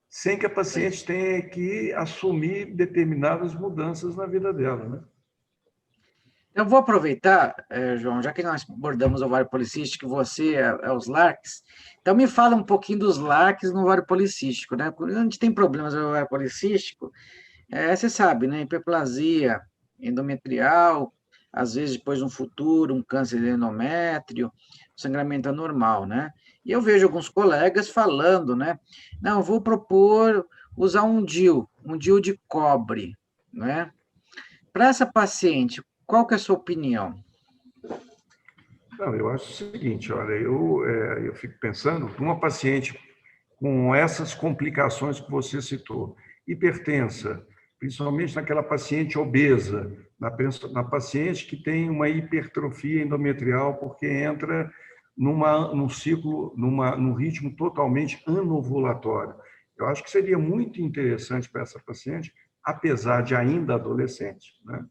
sem que a paciente tenha que assumir determinadas mudanças na vida dela, né? Eu vou aproveitar, João, já que nós abordamos o ovário policístico, você é os LARCs, então me fala um pouquinho dos LARCs no ovário policístico, né? Quando a gente tem problemas no ovário policístico, você sabe, né? Hiperplasia endometrial, às vezes depois no futuro, um câncer de endométrio, sangramento anormal, né? E eu vejo alguns colegas falando, né? Não, eu vou propor usar um DIU de cobre, né? Para essa paciente, qual que é a sua opinião? Não, eu acho o seguinte, olha, eu fico pensando, uma paciente com essas complicações que você citou, hipertensa, principalmente naquela paciente obesa, na paciente que tem uma hipertrofia endometrial, porque entra num ciclo, num ritmo totalmente anovulatório. Eu acho que seria muito interessante para essa paciente, apesar de ainda adolescente, né,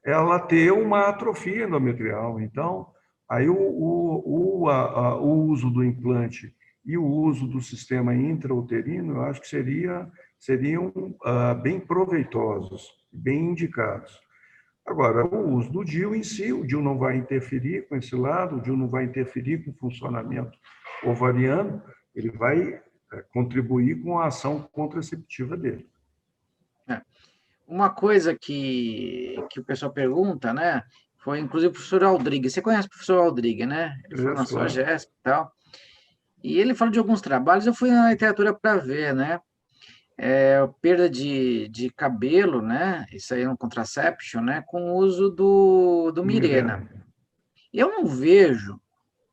ela ter uma atrofia endometrial. Então, aí o uso do implante e o uso do sistema intrauterino, eu acho que seriam bem proveitosos, bem indicados. Agora, o uso do DIU em si, o DIU não vai interferir com esse lado, o DIU não vai interferir com o funcionamento ovariano, ele vai contribuir com a ação contraceptiva dele. Uma coisa que o pessoal pergunta, né, foi inclusive o professor Aldrigues. Você conhece o professor Aldrigues, né? Ele foi na sua GESP e tal. E ele falou de alguns trabalhos, eu fui na literatura para ver, né? Perda de cabelo, né? Isso aí é um contraception, né? Com o uso do Mirena. Eu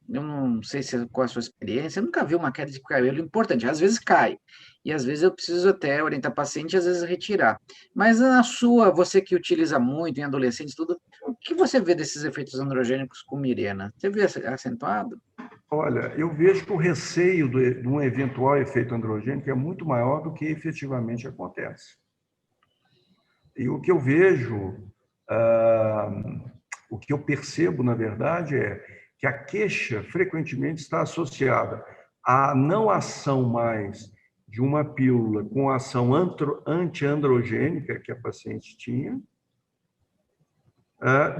não sei qual é a sua experiência, eu nunca vi uma queda de cabelo importante. Às vezes cai, e às vezes eu preciso até orientar paciente, às vezes retirar. Mas na sua, você que utiliza muito em adolescentes, tudo, o que você vê desses efeitos androgênicos com Mirena? Você vê acentuado? Olha, eu vejo que o receio de um eventual efeito androgênico é muito maior do que efetivamente acontece. E o que eu vejo, ah, o que eu percebo, na verdade, é que a queixa frequentemente está associada à não ação mais de uma pílula com ação antiandrogênica que a paciente tinha,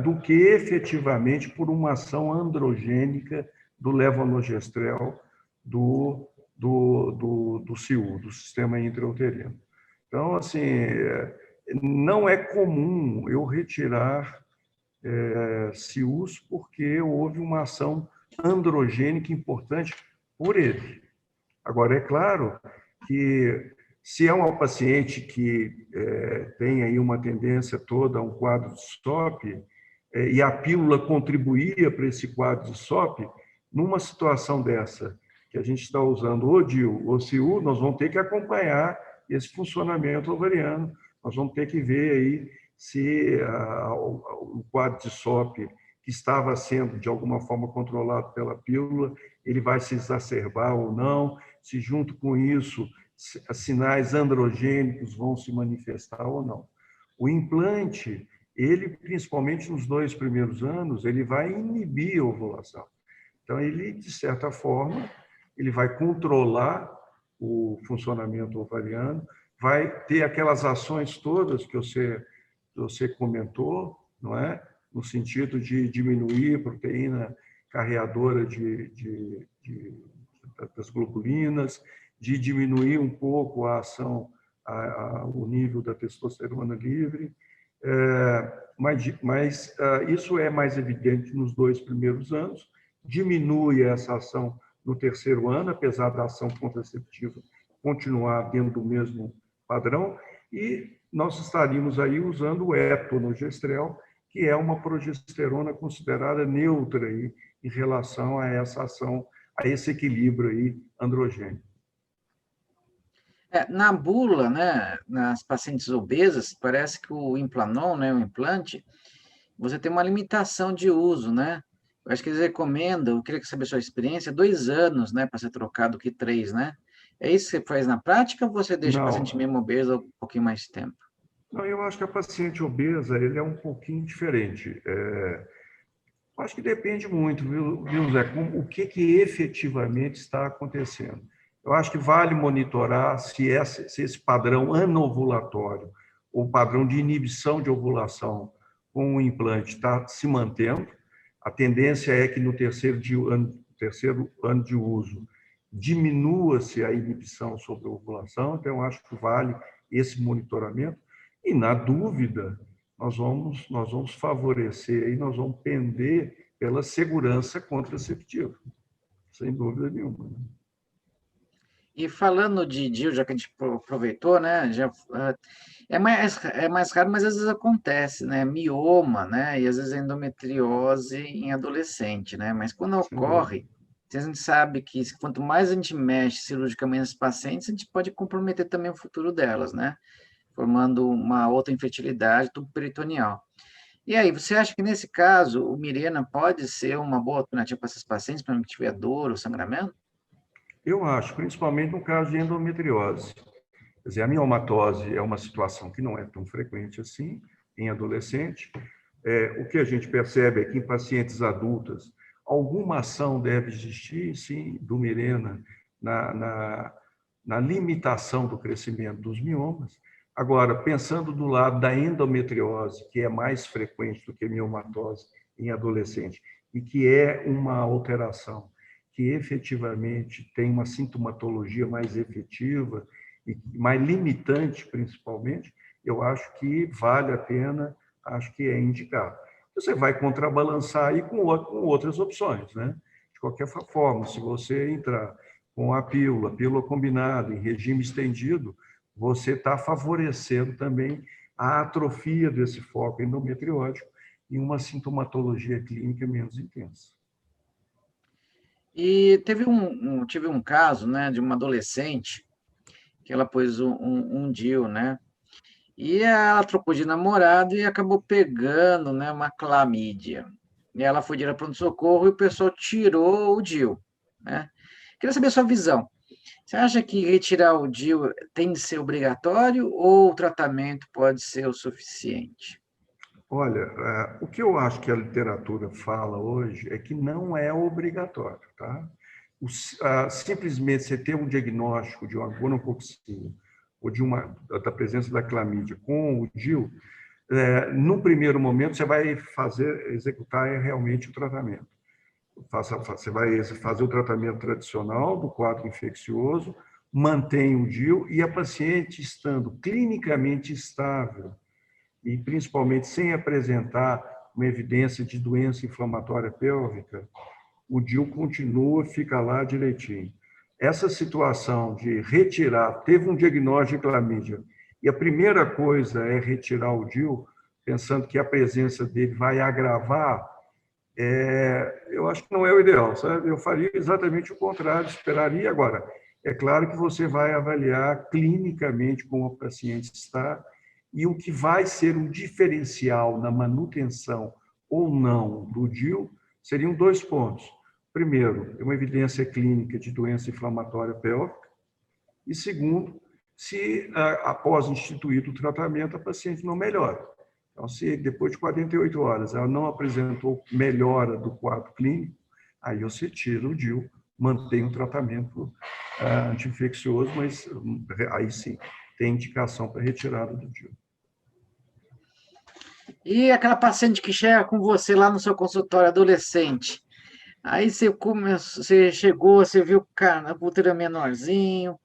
do que efetivamente por uma ação androgênica do levonorgestrel do CIU, do sistema intrauterino. Então, assim, não é comum eu retirar CIUs porque houve uma ação androgênica importante por ele. Agora, é claro que se é uma paciente que tem aí uma tendência toda a um quadro de SOP, e a pílula contribuía para esse quadro de SOP, numa situação dessa, que a gente está usando o DIU ou CIU, nós vamos ter que acompanhar esse funcionamento ovariano, nós vamos ter que ver aí se o quadro de SOP, que estava sendo de alguma forma controlado pela pílula, ele vai se exacerbar ou não, se junto com isso sinais androgênicos vão se manifestar ou não. O implante, ele, principalmente nos 2 primeiros anos, ele vai inibir a ovulação. Então, ele, de certa forma, ele vai controlar o funcionamento ovariano, vai ter aquelas ações todas que você comentou, não é? No sentido de diminuir a proteína carreadora das globulinas, de diminuir um pouco a ação, o nível da testosterona livre, mas isso é mais evidente nos 2 primeiros anos, diminui essa ação no 3º ano, apesar da ação contraceptiva continuar dentro do mesmo padrão, e nós estaríamos aí usando o etonogestrel, que é uma progesterona considerada neutra aí, em relação a essa ação, a esse equilíbrio aí androgênico. Na bula, né, nas pacientes obesas, parece que o Implanon, né, o implante, você tem uma limitação de uso, né? Eu acho que eles recomendam, eu queria saber a sua experiência, 2 anos, né, para ser trocado que 3, né? É isso que você faz na prática ou você deixa o paciente mesmo obeso um pouquinho mais de tempo? Não, eu acho que a paciente obesa ele é um pouquinho diferente. Acho que depende muito, viu Zé, o que efetivamente está acontecendo. Eu acho que vale monitorar se esse padrão anovulatório ou padrão de inibição de ovulação com o implante está se mantendo. A tendência é que no terceiro ano de uso diminua-se a inibição sobre a ovulação, então eu acho que vale esse monitoramento. E, na dúvida, nós vamos favorecer, e nós vamos pender pela segurança contraceptiva, sem dúvida nenhuma. E falando de DIU, já que a gente aproveitou, né, é mais raro, mas às vezes acontece, né, mioma, né, e às vezes endometriose em adolescente, né, mas quando ocorre, a gente sabe que quanto mais a gente mexe cirurgicamente nas pacientes, a gente pode comprometer também o futuro delas, né, formando uma outra infertilidade peritoneal. E aí, você acha que nesse caso o Mirena pode ser uma boa alternativa para essas pacientes, para quem tiver dor ou sangramento? Eu acho, principalmente no caso de endometriose. Quer dizer, a miomatose é uma situação que não é tão frequente assim em adolescente. O que a gente percebe é que em pacientes adultas, alguma ação deve existir, sim, do Mirena na limitação do crescimento dos miomas. Agora, pensando do lado da endometriose, que é mais frequente do que a miomatose em adolescente, e que é uma alteração que efetivamente tem uma sintomatologia mais efetiva e mais limitante, principalmente, eu acho que vale a pena, acho que é indicado. Você vai contrabalançar aí com outras opções, né? De qualquer forma, se você entrar com a pílula combinada, em regime estendido, você está favorecendo também a atrofia desse foco endometriótico e uma sintomatologia clínica menos intensa. E tive um caso, né, de uma adolescente que ela pôs um DIU, né, e ela trocou de namorado e acabou pegando, né, uma clamídia. E ela foi direto para o pronto-socorro e o pessoal tirou o DIU. né? Queria saber a sua visão. Você acha que retirar o DIU tem de ser obrigatório ou o tratamento pode ser o suficiente? Olha, o que eu acho que a literatura fala hoje é que não é obrigatório, tá? Simplesmente você ter um diagnóstico de uma gonococcina ou da presença da clamídia com o DIU, no primeiro momento você vai executar realmente o tratamento. Você vai fazer o tratamento tradicional do quadro infeccioso, mantém o DIU e a paciente estando clinicamente estável e principalmente sem apresentar uma evidência de doença inflamatória pélvica, o DIU continua, fica lá direitinho. Essa situação de retirar, teve um diagnóstico de clamídia, e a primeira coisa é retirar o DIU, pensando que a presença dele vai agravar, eu acho que não é o ideal, sabe? Eu faria exatamente o contrário, esperaria agora. É claro que você vai avaliar clinicamente como o paciente está e o que vai ser um diferencial na manutenção ou não do DIU seriam 2 pontos. Primeiro, uma evidência clínica de doença inflamatória pélvica e segundo, se após instituído o tratamento a paciente não melhora. Então, se depois de 48 horas ela não apresentou melhora do quadro clínico, aí você tira o DIU, mantém o tratamento anti-infeccioso, mas aí sim, tem indicação para retirada do DIU. E aquela paciente que chega com você lá no seu consultório adolescente, aí você chegou, você viu que o útero é menorzinho,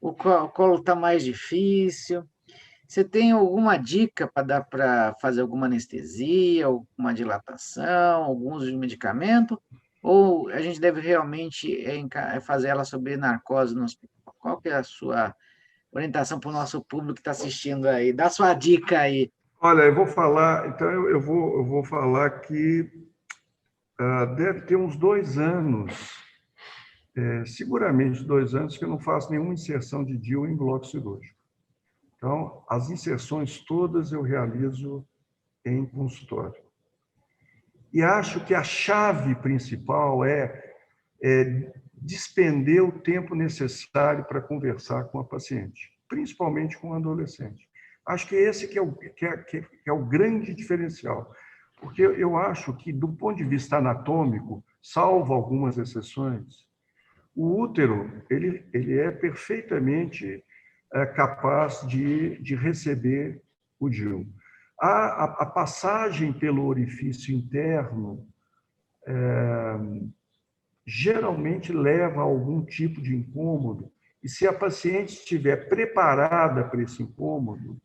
o colo está mais difícil. Você tem alguma dica para dar para fazer alguma anestesia, alguma dilatação, algum uso de medicamento? Ou a gente deve realmente fazer ela sob narcose no hospital? Qual que é a sua orientação para o nosso público que está assistindo aí? Dá sua dica aí. Olha, eu vou falar, então eu vou falar que deve ter uns 2 anos, seguramente 2 anos, que eu não faço nenhuma inserção de DIU em bloco cirúrgico. Então, as inserções todas eu realizo em consultório. E acho que a chave principal é despender o tempo necessário para conversar com a paciente, principalmente com o adolescente. Acho que esse que é o grande diferencial, porque eu acho que, do ponto de vista anatômico, salvo algumas exceções, o útero ele é perfeitamente capaz de receber o DIU. A passagem pelo orifício interno geralmente leva a algum tipo de incômodo, e se a paciente estiver preparada para esse incômodo,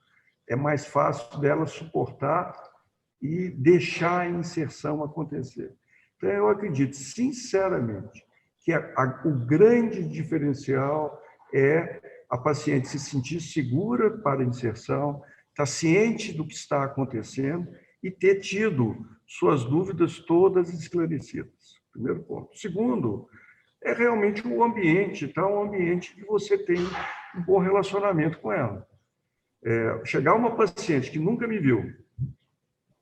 é mais fácil dela suportar e deixar a inserção acontecer. Então, eu acredito, sinceramente, que o grande diferencial é a paciente se sentir segura para a inserção, estar ciente do que está acontecendo e ter tido suas dúvidas todas esclarecidas. Primeiro ponto. Segundo, é realmente o ambiente, tá? Um ambiente que você tem um bom relacionamento com ela. Chegar uma paciente que nunca me viu,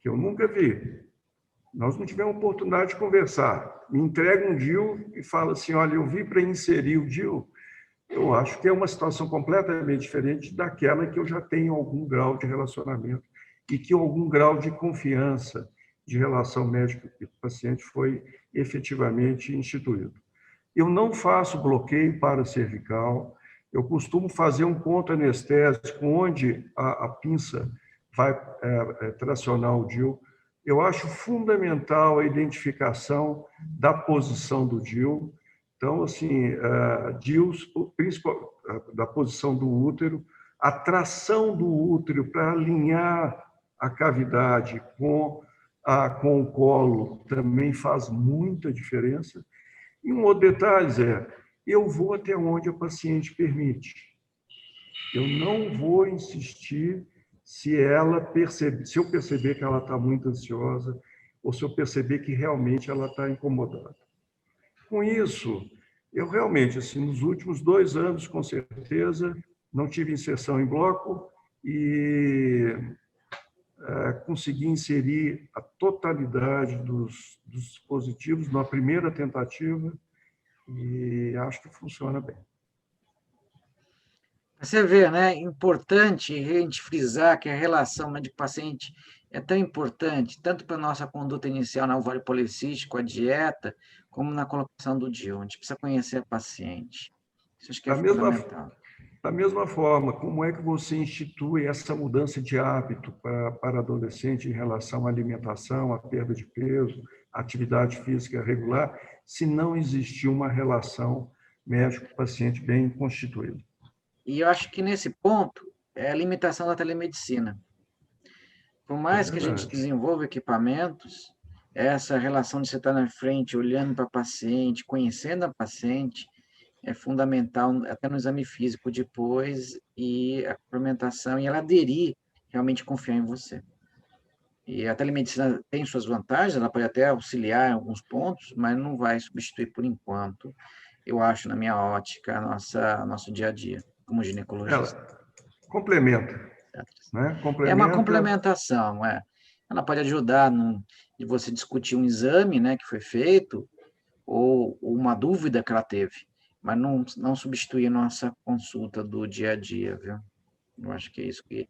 que eu nunca vi, nós não tivemos oportunidade de conversar, me entrega um DIU e fala assim, olha, eu vim para inserir o DIU, eu acho que é uma situação completamente diferente daquela que eu já tenho algum grau de relacionamento e que algum grau de confiança de relação médico-paciente foi efetivamente instituído. Eu não faço bloqueio paracervical, eu costumo fazer um ponto anestésico onde a pinça vai tracionar o DIU. Eu acho fundamental a identificação da posição do DIU. Então, assim, DIUs, principal, da posição do útero, a tração do útero para alinhar a cavidade com o colo também faz muita diferença. E um outro detalhe, Zé, eu vou até onde a paciente permite. Eu não vou insistir se eu perceber que ela está muito ansiosa ou se eu perceber que realmente ela está incomodada. Com isso, eu realmente, assim, nos últimos 2 anos, com certeza, não tive inserção em bloco e consegui inserir a totalidade dos dispositivos na primeira tentativa e acho que funciona bem. Você vê, né? Importante a gente frisar que a relação médico-paciente é tão importante, tanto para a nossa conduta inicial na ovário policístico, a dieta, como na colocação do DIU. A gente precisa conhecer a paciente. Isso acho que é fundamental. Da mesma forma, como é que você institui essa mudança de hábito para adolescente em relação à alimentação, à perda de peso, à atividade física regular, se não existir uma relação médico-paciente bem constituída? E eu acho que, nesse ponto, é a limitação da telemedicina. Por mais que a gente desenvolva equipamentos, essa relação de você estar na frente, olhando para a paciente, conhecendo a paciente, é fundamental, até no exame físico depois, e a complementação, e ela aderir, realmente confiar em você. E a telemedicina tem suas vantagens, ela pode até auxiliar em alguns pontos, mas não vai substituir por enquanto, eu acho, na minha ótica, nosso dia a dia, como ginecologista. Ela complementa, né? É uma complementação, é. Ela pode ajudar de você discutir um exame, né, que foi feito, ou uma dúvida que ela teve, mas não substituir a nossa consulta do dia a dia, viu? Eu acho que é isso que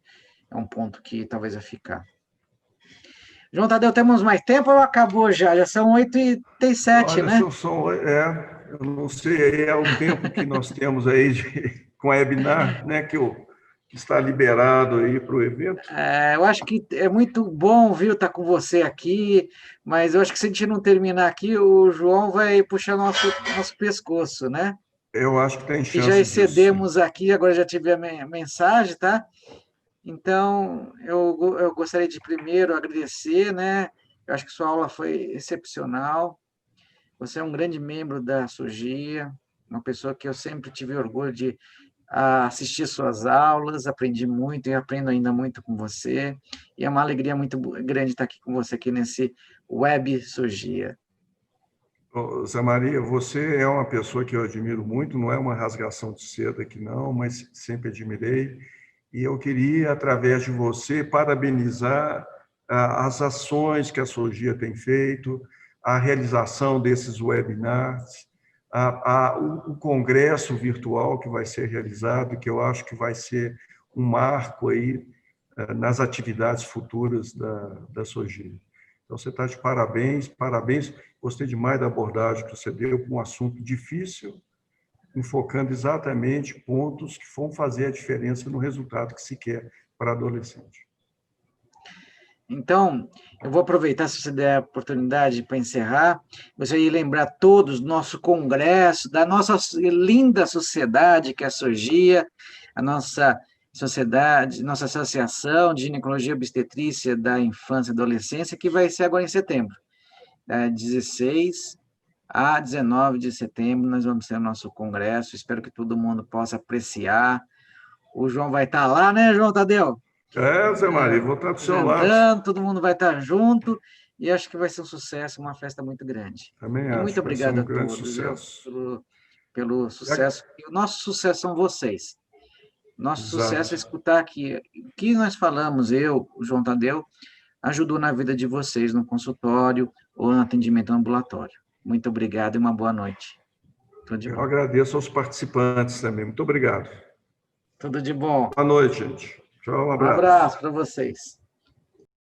é um ponto que talvez vai ficar. João Tadeu, temos mais tempo ou acabou já? Já são 8h37, né? Eu não sei, é o tempo que nós temos aí com a webinar, né, que está liberado aí para o evento. Eu acho que é muito bom, viu, estar com você aqui, mas eu acho que se a gente não terminar aqui, o João vai puxar nosso pescoço, né? Eu acho que tem chance disso. E já excedemos disso. Aqui, agora já tive a mensagem, tá? Então, eu gostaria de primeiro agradecer, né? Eu acho que sua aula foi excepcional. Você é um grande membro da SOGIA, uma pessoa que eu sempre tive orgulho de assistir suas aulas, aprendi muito e aprendo ainda muito com você. E é uma alegria muito grande estar aqui com você aqui nesse Web SOGIA. Zé Maria, você é uma pessoa que eu admiro muito, não é uma rasgação de seda aqui não, mas sempre admirei. E eu queria, através de você, parabenizar as ações que a SOGIA tem feito, a realização desses webinars, o congresso virtual que vai ser realizado, que eu acho que vai ser um marco aí nas atividades futuras da SOGIA. Então, você está de parabéns. Gostei demais da abordagem que você deu para um assunto difícil, enfocando exatamente pontos que vão fazer a diferença no resultado que se quer para adolescente. Então, eu vou aproveitar, se você der a oportunidade para encerrar, gostaria de lembrar todos do nosso congresso, da nossa linda sociedade, que é a SOGIA, a nossa sociedade, nossa associação de ginecologia e obstetrícia da infância e adolescência, que vai ser agora em setembro, 16 a 19 de setembro, nós vamos ter o nosso congresso, espero que todo mundo possa apreciar. O João vai estar lá, né, João Tadeu? Zé Maria, vou estar do seu lado. Todo mundo vai estar junto, e acho que vai ser um sucesso, uma festa muito grande. Também acho. Muito obrigado a todos sucesso. Pelo sucesso. E o nosso sucesso são vocês. Nosso sucesso é escutar que o que nós falamos, eu, o João Tadeu, ajudou na vida de vocês no consultório ou no atendimento ambulatório. Muito obrigado e uma boa noite. Tudo de bom. Eu agradeço aos participantes também. Muito obrigado. Tudo de bom. Boa noite, gente. Tchau, um abraço. Um abraço para vocês.